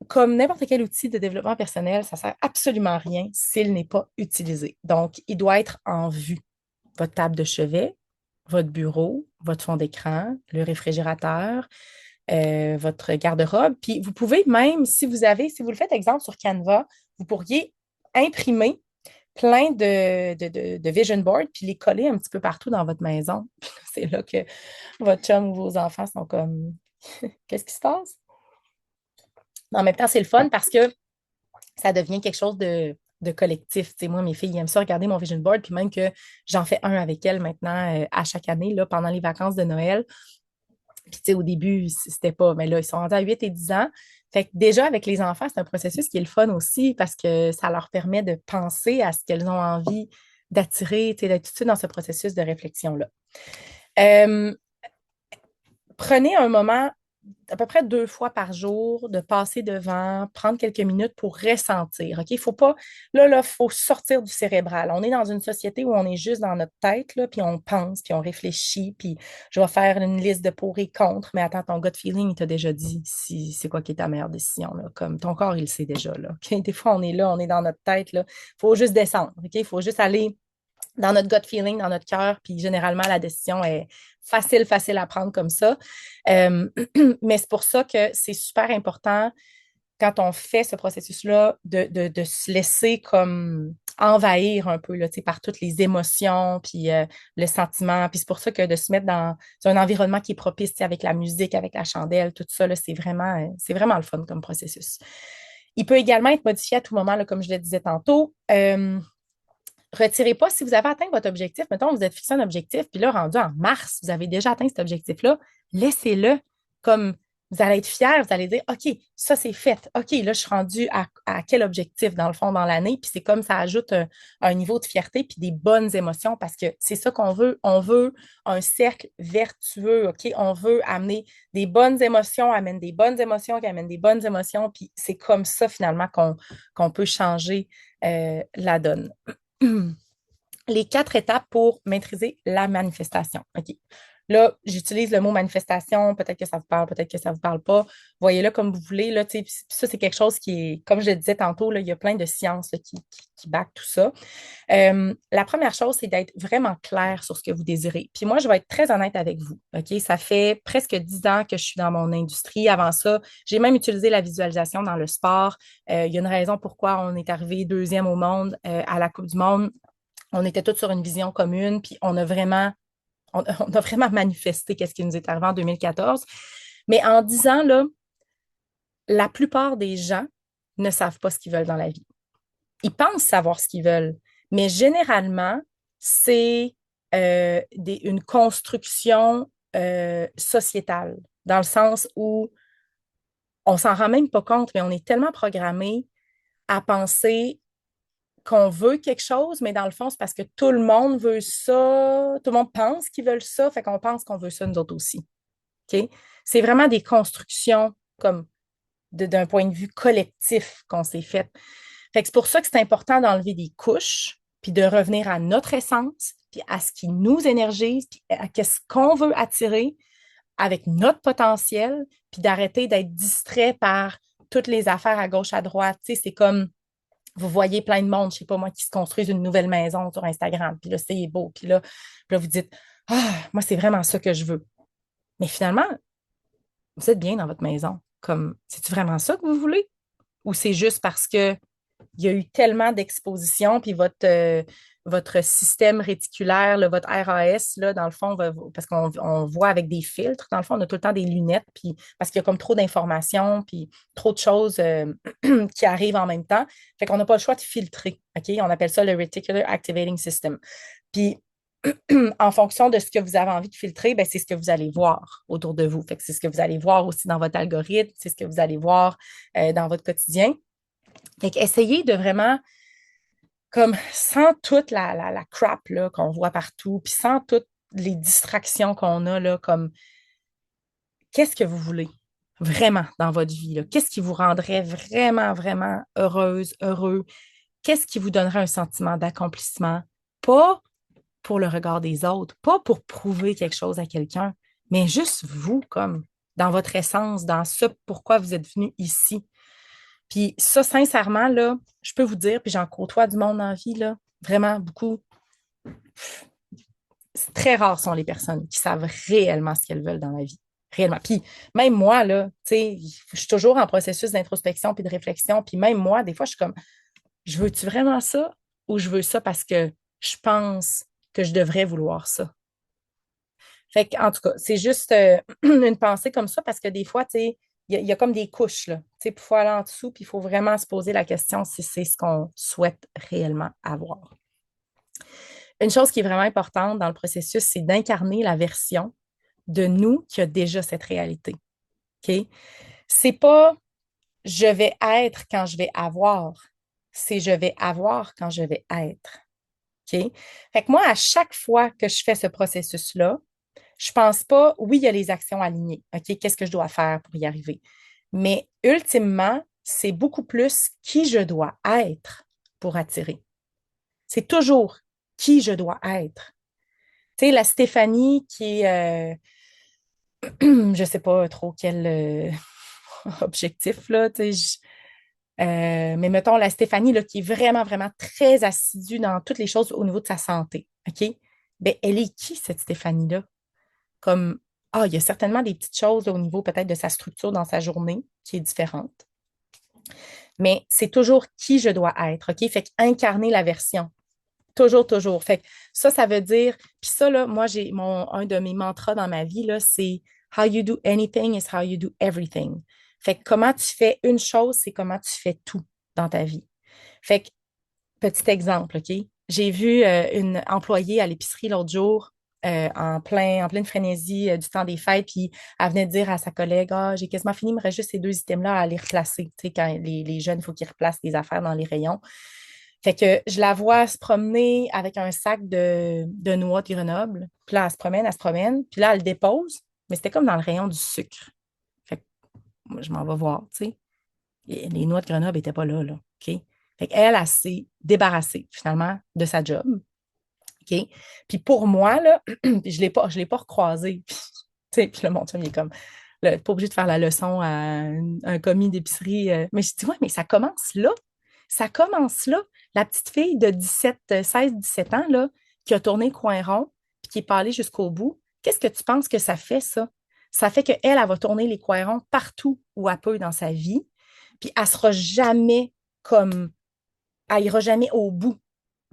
Comme n'importe quel outil de développement personnel, ça ne sert absolument à rien s'il n'est pas utilisé. Donc, il doit être en vue. Votre table de chevet, votre bureau, votre fond d'écran, le réfrigérateur, votre garde-robe. Puis, vous pouvez même, si vous le faites, exemple, sur Canva, vous pourriez imprimer plein de vision boards puis les coller un petit peu partout dans votre maison. C'est là que votre chum ou vos enfants sont comme, qu'est-ce qui se passe? En même temps, c'est le fun parce que ça devient quelque chose de collectif. Tu sais, moi, mes filles ils aiment ça regarder mon vision board, puis même que j'en fais un avec elles maintenant à chaque année, là, pendant les vacances de Noël. Puis, tu sais, au début, c'était pas, mais là, ils sont rendus à 8 et 10 ans. Fait que déjà, avec les enfants, c'est un processus qui est le fun aussi parce que ça leur permet de penser à ce qu'elles ont envie d'attirer, tu sais, d'être tout de suite dans ce processus de réflexion-là. Euh, Prenez un moment à peu près 2 fois par jour de passer devant, prendre quelques minutes pour ressentir. OK? Il faut pas, il faut sortir du cérébral. On est dans une société où on est juste dans notre tête, là, puis on pense, puis on réfléchit, puis je vais faire une liste de pour et contre, mais attends, ton gut feeling, il t'a déjà dit si c'est quoi qui est ta meilleure décision, là. Comme ton corps, il le sait déjà, là. OK? Des fois, on est là, on est dans notre tête, là. Il faut juste descendre. OK? Il faut juste aller dans notre gut feeling, dans notre cœur, puis généralement, la décision est facile à prendre comme ça. Euh, mais c'est pour ça que c'est super important quand on fait ce processus-là de se laisser comme envahir un peu là, par toutes les émotions, puis le sentiment. Puis c'est pour ça que de se mettre dans un environnement qui est propice avec la musique, avec la chandelle, tout ça, là, c'est vraiment le fun comme processus. Il peut également être modifié à tout moment, là, comme je le disais tantôt. Retirez pas. Si vous avez atteint votre objectif, mettons, vous êtes fixé un objectif, puis là, rendu en mars, vous avez déjà atteint cet objectif-là, laissez-le comme vous allez être fier, vous allez dire, OK, ça c'est fait. OK, là, je suis rendu à quel objectif, dans le fond, dans l'année. Puis c'est comme ça ajoute un niveau de fierté puis des bonnes émotions parce que c'est ça qu'on veut. On veut un cercle vertueux, OK? On veut amener des bonnes émotions, amène des bonnes émotions, qui amènent des bonnes émotions. Puis c'est comme ça, finalement, qu'on peut changer la donne. Les 4 étapes pour maîtriser la manifestation. OK. Là, j'utilise le mot manifestation, peut-être que ça vous parle, peut-être que ça ne vous parle pas. Voyez-le comme vous voulez. Là, ça, c'est quelque chose qui est, comme je le disais tantôt, là, il y a plein de sciences là, qui backent tout ça. La première chose, c'est d'être vraiment clair sur ce que vous désirez. Puis moi, je vais être très honnête avec vous. OK? Ça fait presque 10 ans que je suis dans mon industrie. Avant ça, j'ai même utilisé la visualisation dans le sport. Il y a une raison pourquoi on est arrivé deuxième au monde à la Coupe du Monde. On était tous sur une vision commune, puis on a vraiment manifesté qu'est-ce qui nous est arrivé en 2014. Mais en 10 ans, là, la plupart des gens ne savent pas ce qu'ils veulent dans la vie. Ils pensent savoir ce qu'ils veulent, mais généralement, c'est une construction sociétale, dans le sens où on s'en rend même pas compte, mais on est tellement programmé à penser qu'on veut quelque chose, mais dans le fond, c'est parce que tout le monde veut ça, tout le monde pense qu'ils veulent ça, fait qu'on pense qu'on veut ça nous autres aussi. OK? C'est vraiment des constructions comme d'un point de vue collectif qu'on s'est fait. Fait que c'est pour ça que c'est important d'enlever des couches, puis de revenir à notre essence, puis à ce qui nous énergise, puis à ce qu'on veut attirer avec notre potentiel, puis d'arrêter d'être distrait par toutes les affaires à gauche, à droite. Tu sais, c'est comme vous voyez plein de monde, je sais pas moi, qui se construisent une nouvelle maison sur Instagram, puis là, c'est beau, puis là, vous dites, ah, moi, c'est vraiment ça que je veux. Mais finalement, vous êtes bien dans votre maison. Comme, c'est-tu vraiment ça que vous voulez? Ou c'est juste parce que il y a eu tellement d'expositions, puis votre système réticulaire, là, votre RAS, là, dans le fond, parce qu'on voit avec des filtres, dans le fond, on a tout le temps des lunettes, puis parce qu'il y a comme trop d'informations, puis trop de choses qui arrivent en même temps. Fait qu'on n'a pas le choix de filtrer. OK? On appelle ça le Reticular Activating System. Puis, en fonction de ce que vous avez envie de filtrer, ben, c'est ce que vous allez voir autour de vous. Fait que c'est ce que vous allez voir aussi dans votre algorithme, c'est ce que vous allez voir dans votre quotidien. Fait qu'essayez de vraiment, comme sans toute la crap là, qu'on voit partout, puis sans toutes les distractions qu'on a, là, comme qu'est-ce que vous voulez vraiment dans votre vie? Là? Qu'est-ce qui vous rendrait vraiment heureuse, heureux? Qu'est-ce qui vous donnerait un sentiment d'accomplissement? Pas pour le regard des autres, pas pour prouver quelque chose à quelqu'un, mais juste vous, comme dans votre essence, dans ce pourquoi vous êtes venu ici. Puis ça, sincèrement, là, je peux vous dire, puis j'en côtoie du monde en vie, là, vraiment beaucoup. C'est très rares sont les personnes qui savent réellement ce qu'elles veulent dans la vie. Réellement. Puis même moi, là, tu sais, je suis toujours en processus d'introspection puis de réflexion. Puis même moi, des fois, je suis comme, je veux-tu vraiment ça ou je veux ça parce que je pense que je devrais vouloir ça? Fait que, en tout cas, c'est juste une pensée comme ça parce que des fois, tu sais, il y a comme des couches, là. Tu sais, puis il faut aller en dessous, puis il faut vraiment se poser la question si c'est ce qu'on souhaite réellement avoir. Une chose qui est vraiment importante dans le processus, c'est d'incarner la version de nous qui a déjà cette réalité. OK? C'est pas je vais être quand je vais avoir, c'est je vais avoir quand je vais être. OK? Fait que moi, à chaque fois que je fais ce processus-là, je pense pas, oui, il y a les actions alignées. OK? Qu'est-ce que je dois faire pour y arriver? Mais ultimement, c'est beaucoup plus qui je dois être pour attirer. C'est toujours qui je dois être. Tu sais, la Stéphanie qui est, je sais pas trop quel objectif, là, tu sais, mais mettons la Stéphanie, là, qui est vraiment, vraiment très assidue dans toutes les choses au niveau de sa santé, OK? Ben, elle est qui, cette Stéphanie-là? Comme, il y a certainement des petites choses là, au niveau peut-être de sa structure dans sa journée qui est différente. Mais c'est toujours qui je dois être, OK? Fait qu'incarner la version. Toujours, toujours. Fait que ça veut dire, puis ça, là, moi, un de mes mantras dans ma vie, là, c'est how you do anything is how you do everything. Fait que comment tu fais une chose, c'est comment tu fais tout dans ta vie. Fait que, petit exemple, OK? J'ai vu une employée à l'épicerie l'autre jour, en pleine frénésie du temps des fêtes, puis elle venait de dire à sa collègue, j'ai quasiment fini, il me reste juste ces deux items-là à les replacer. Tu sais, quand les jeunes, il faut qu'ils replacent des affaires dans les rayons. Fait que je la vois se promener avec un sac de noix de Grenoble. Puis là, elle se promène. Puis là, elle le dépose, mais c'était comme dans le rayon du sucre. Fait que moi, je m'en vais voir, tu sais. Et les noix de Grenoble n'étaient pas là, là. OK? Fait qu'elle, elle s'est débarrassée, finalement, de sa job. OK? Puis pour moi, là, je l'ai pas recroisé. Puis, tu sais, puis là, mon chum, il est comme, là, pas obligé de faire la leçon à un commis d'épicerie. Mais je dis, ouais, mais ça commence là. Ça commence là. La petite fille de 16, 17 ans, là, qui a tourné le coin rond, puis qui est pas allée jusqu'au bout, qu'est-ce que tu penses que ça fait, ça? Ça fait qu'elle, elle va tourner les coins ronds partout où elle peut dans sa vie, puis elle sera jamais comme, elle ira jamais au bout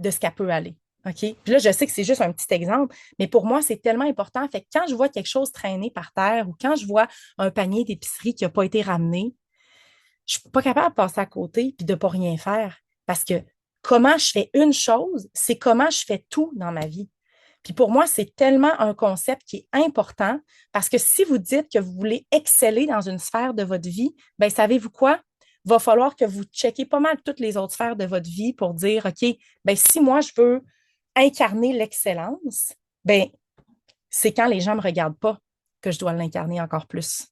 de ce qu'elle peut aller. OK? Puis là, je sais que c'est juste un petit exemple, mais pour moi, c'est tellement important. Fait que quand je vois quelque chose traîner par terre ou quand je vois un panier d'épicerie qui n'a pas été ramené, je suis pas capable de passer à côté puis de pas rien faire. Parce que comment je fais une chose, c'est comment je fais tout dans ma vie. Puis pour moi, c'est tellement un concept qui est important parce que si vous dites que vous voulez exceller dans une sphère de votre vie, ben savez-vous quoi? Il va falloir que vous checkez pas mal toutes les autres sphères de votre vie pour dire, OK, ben si moi je veux incarner l'excellence, ben c'est quand les gens ne me regardent pas que je dois l'incarner encore plus.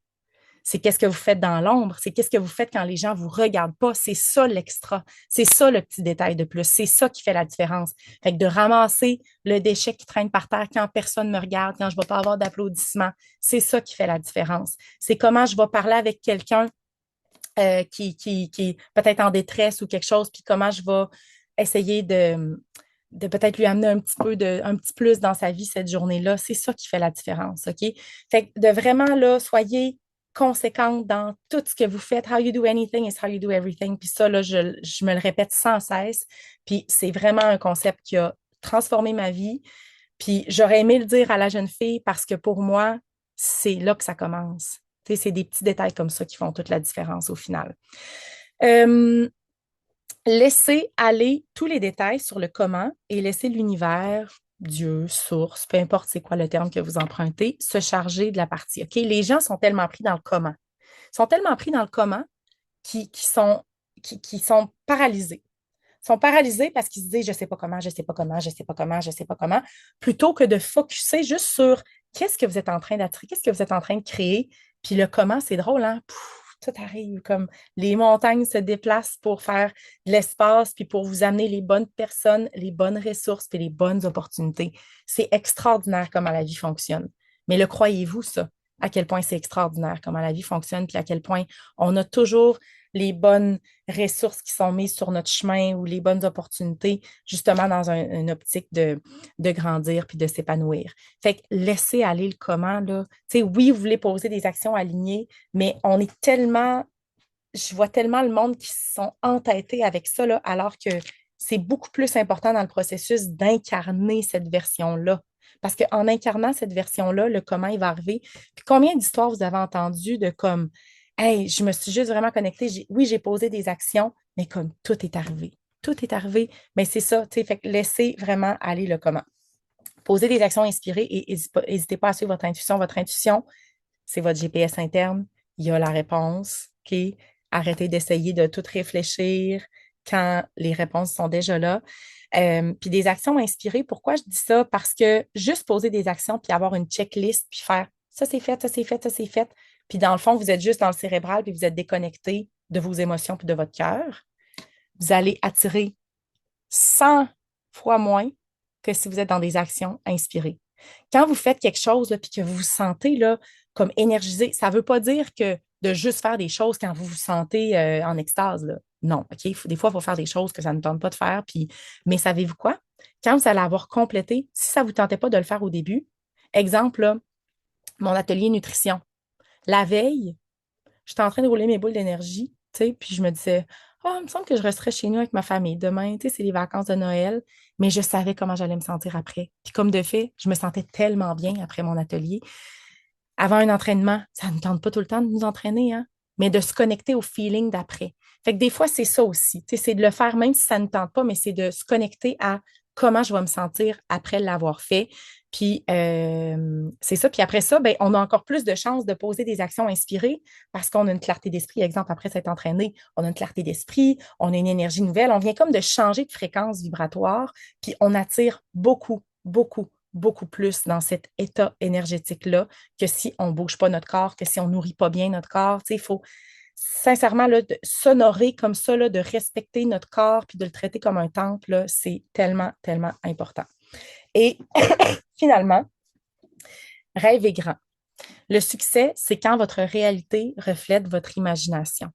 C'est qu'est-ce que vous faites dans l'ombre, c'est qu'est-ce que vous faites quand les gens ne vous regardent pas. C'est ça l'extra, c'est ça le petit détail de plus, c'est ça qui fait la différence. Fait que de ramasser le déchet qui traîne par terre quand personne ne me regarde, quand je ne vais pas avoir d'applaudissements, c'est ça qui fait la différence. C'est comment je vais parler avec quelqu'un qui est peut-être en détresse ou quelque chose, puis comment je vais essayer de peut-être lui amener un petit plus dans sa vie cette journée-là. C'est ça qui fait la différence, OK? Fait que de vraiment, là, soyez conséquente dans tout ce que vous faites. How you do anything is how you do everything. Puis ça, là, je me le répète sans cesse. Puis c'est vraiment un concept qui a transformé ma vie. Puis j'aurais aimé le dire à la jeune fille parce que pour moi, c'est là que ça commence. Tu sais, c'est des petits détails comme ça qui font toute la différence au final. Euh, Laissez aller tous les détails sur le comment et laissez l'univers, Dieu, source, peu importe c'est quoi le terme que vous empruntez, se charger de la partie. OK? Les gens sont tellement pris dans le comment. Ils sont tellement pris dans le comment qui sont paralysés. Ils sont paralysés parce qu'ils se disent je sais pas comment, je sais pas comment, je sais pas comment, je sais pas comment, plutôt que de focuser juste sur qu'est-ce que vous êtes en train d'attirer, qu'est-ce que vous êtes en train de créer. Puis le comment, c'est drôle, hein? Pouf, tout arrive, comme les montagnes se déplacent pour faire de l'espace, puis pour vous amener les bonnes personnes, les bonnes ressources, puis les bonnes opportunités. C'est extraordinaire comment la vie fonctionne. Mais le croyez-vous, ça? À quel point c'est extraordinaire comment la vie fonctionne, puis à quel point on a toujours les bonnes ressources qui sont mises sur notre chemin ou les bonnes opportunités, justement dans une optique de grandir puis de s'épanouir. Fait que laissez aller le comment, là. Tu sais, oui, vous voulez poser des actions alignées, mais on est tellement, je vois tellement le monde qui sont entêtés avec ça, là, alors que c'est beaucoup plus important dans le processus d'incarner cette version-là. Parce qu'en incarnant cette version-là, le comment il va arriver. Puis combien d'histoires vous avez entendues de comme Hey, je me suis juste vraiment connectée. Oui, j'ai posé des actions, mais comme tout est arrivé. Tout est arrivé. Mais c'est ça, tu sais, fait que laissez vraiment aller le comment. Posez des actions inspirées et n'hésitez pas à suivre votre intuition. Votre intuition, c'est votre GPS interne. Il y a la réponse. OK? Arrêtez d'essayer de tout réfléchir quand les réponses sont déjà là. Puis des actions inspirées, pourquoi je dis ça? Parce que juste poser des actions puis avoir une checklist puis faire ça c'est fait, ça c'est fait, ça c'est fait. Puis dans le fond, vous êtes juste dans le cérébral puis vous êtes déconnecté de vos émotions puis de votre cœur. Vous allez attirer 100 fois moins que si vous êtes dans des actions inspirées. Quand vous faites quelque chose là, puis que vous vous sentez là, comme énergisé, ça ne veut pas dire que de juste faire des choses quand vous vous sentez en extase. Là. Non, OK? Des fois, il faut faire des choses que ça ne tente pas de faire. Puis... Mais savez-vous quoi? Quand vous allez avoir complété, si ça ne vous tentait pas de le faire au début, exemple, là, mon atelier nutrition. La veille, j'étais en train de rouler mes boules d'énergie, tu sais, puis je me disais, oh, il me semble que je resterai chez nous avec ma famille. Demain, tu sais, c'est les vacances de Noël, mais je savais comment j'allais me sentir après. Puis comme de fait, je me sentais tellement bien après mon atelier. Avant un entraînement, ça ne tente pas tout le temps de nous entraîner, hein, mais de se connecter au feeling d'après. Fait que des fois, c'est ça aussi. Tu sais, c'est de le faire même si ça ne tente pas, mais c'est de se connecter à comment je vais me sentir après l'avoir fait. Puis c'est ça. Puis après ça, ben, on a encore plus de chances de poser des actions inspirées parce qu'on a une clarté d'esprit. Exemple, après s'être entraîné, on a une clarté d'esprit, on a une énergie nouvelle. On vient comme de changer de fréquence vibratoire, puis on attire beaucoup, beaucoup, beaucoup plus dans cet état énergétique-là que si on ne bouge pas notre corps, que si on ne nourrit pas bien notre corps. Tu sais, il faut sincèrement là, de s'honorer comme ça, là, de respecter notre corps puis de le traiter comme un temple, là, c'est tellement, tellement important. Et finalement, rêvez grand. Le succès, c'est quand votre réalité reflète votre imagination.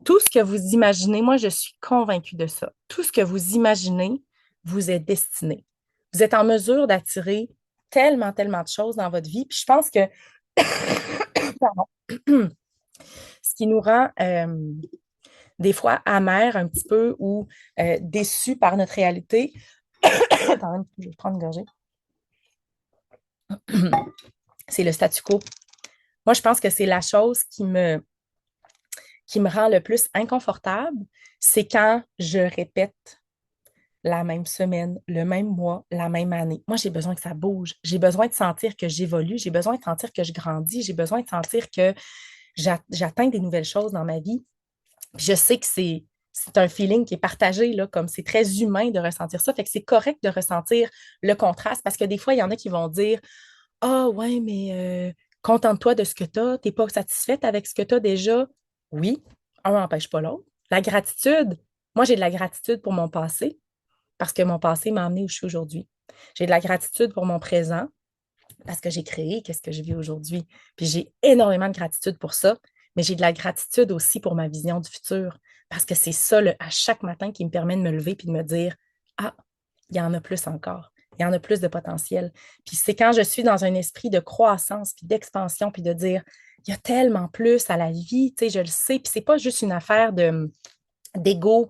Tout ce que vous imaginez, moi, je suis convaincue de ça. Tout ce que vous imaginez vous est destiné. Vous êtes en mesure d'attirer tellement, tellement de choses dans votre vie. Puis je pense que pardon, ce qui nous rend des fois amers un petit peu ou déçus par notre réalité, attends, je vais prendre une gorgée, c'est le statu quo. Moi, je pense que c'est la chose qui me rend le plus inconfortable, c'est quand je répète la même semaine, le même mois, la même année. Moi, j'ai besoin que ça bouge. J'ai besoin de sentir que j'évolue. J'ai besoin de sentir que je grandis. J'ai besoin de sentir que j'atteins des nouvelles choses dans ma vie. Puis je sais que c'est un feeling qui est partagé, là, comme c'est très humain de ressentir ça. Fait que c'est correct de ressentir le contraste parce que des fois, il y en a qui vont dire ah, ouais, mais contente-toi de ce que tu as. Tu n'es pas satisfaite avec ce que tu as déjà. Oui, un n'empêche pas l'autre. La gratitude, moi, j'ai de la gratitude pour mon passé parce que mon passé m'a amené où je suis aujourd'hui. J'ai de la gratitude pour mon présent parce que j'ai créé qu'est-ce que je vis aujourd'hui. Puis j'ai énormément de gratitude pour ça, mais j'ai de la gratitude aussi pour ma vision du futur parce que c'est ça, à chaque matin, qui me permet de me lever puis de me dire, ah, il y en a plus encore. Il y en a plus de potentiel. Puis c'est quand je suis dans un esprit de croissance, puis d'expansion, puis de dire, il y a tellement plus à la vie, tu sais, je le sais. Puis c'est pas juste une affaire d'ego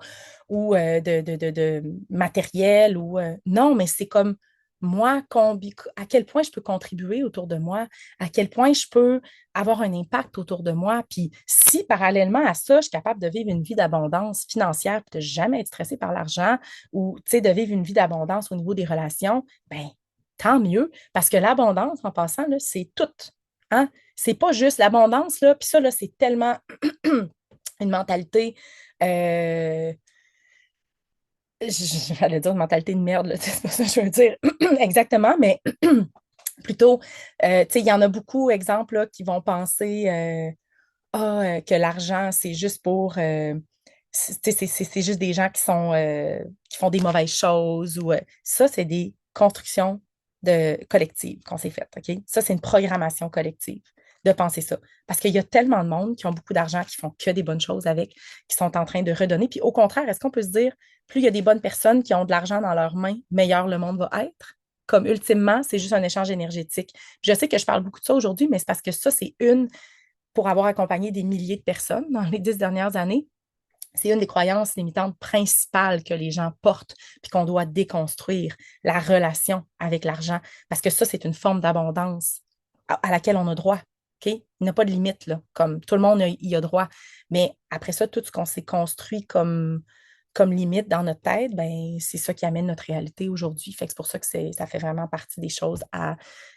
ou de matériel ou non, mais c'est comme moi, à quel point je peux contribuer autour de moi, à quel point je peux avoir un impact autour de moi. Puis si parallèlement à ça, je suis capable de vivre une vie d'abondance financière, puis de jamais être stressée par l'argent ou de vivre une vie d'abondance au niveau des relations, ben tant mieux. Parce que l'abondance, en passant, là, c'est tout. Hein? C'est pas juste l'abondance, là, puis ça, là, c'est tellement une mentalité euh, j'allais dire une mentalité de merde, là, c'est pas ça que je veux dire exactement, mais plutôt, tu sais, il y en a beaucoup, exemple, là, qui vont penser que l'argent, c'est juste pour, c'est juste des gens qui font des mauvaises choses ou ça, c'est des constructions collectives qu'on s'est faites, OK? Ça, c'est une programmation collective de penser ça. Parce qu'il y a tellement de monde qui ont beaucoup d'argent, qui font que des bonnes choses avec, qui sont en train de redonner. Puis au contraire, est-ce qu'on peut se dire, plus il y a des bonnes personnes qui ont de l'argent dans leurs mains, meilleur le monde va être? Comme ultimement, c'est juste un échange énergétique. Je sais que je parle beaucoup de ça aujourd'hui, mais c'est parce que ça, c'est pour avoir accompagné des milliers de personnes dans les 10 dernières années, c'est une des croyances limitantes principales que les gens portent, puis qu'on doit déconstruire, la relation avec l'argent, parce que ça, c'est une forme d'abondance à laquelle on a droit. OK? Il n'y a pas de limite, là. Comme tout le monde y a droit. Mais après ça, tout ce qu'on s'est construit comme limite dans notre tête, ben, c'est ça qui amène notre réalité aujourd'hui. Fait que c'est pour ça que ça fait vraiment partie des choses à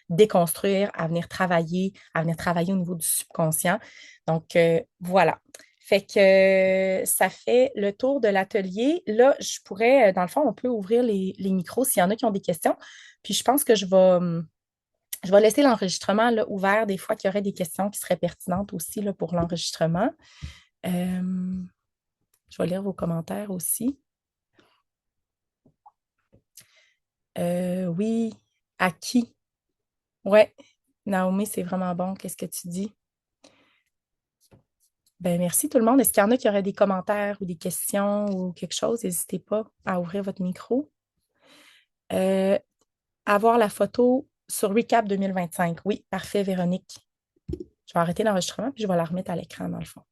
déconstruire, à venir travailler au niveau du subconscient. Donc, voilà. Fait que ça fait le tour de l'atelier. Là, je pourrais, dans le fond, on peut ouvrir les micros s'il y en a qui ont des questions. Puis je pense que je vais laisser l'enregistrement là, ouvert des fois qu'il y aurait des questions qui seraient pertinentes aussi là, pour l'enregistrement. Euh, je vais lire vos commentaires aussi. Oui, à qui? Ouais, Naomi, c'est vraiment bon. Qu'est-ce que tu dis? Ben, merci tout le monde. Est-ce qu'il y en a qui auraient des commentaires ou des questions ou quelque chose? N'hésitez pas à ouvrir votre micro. Euh, avoir la photo sur Recap 2025. Oui, parfait, Véronique. Je vais arrêter l'enregistrement puis je vais la remettre à l'écran dans le fond.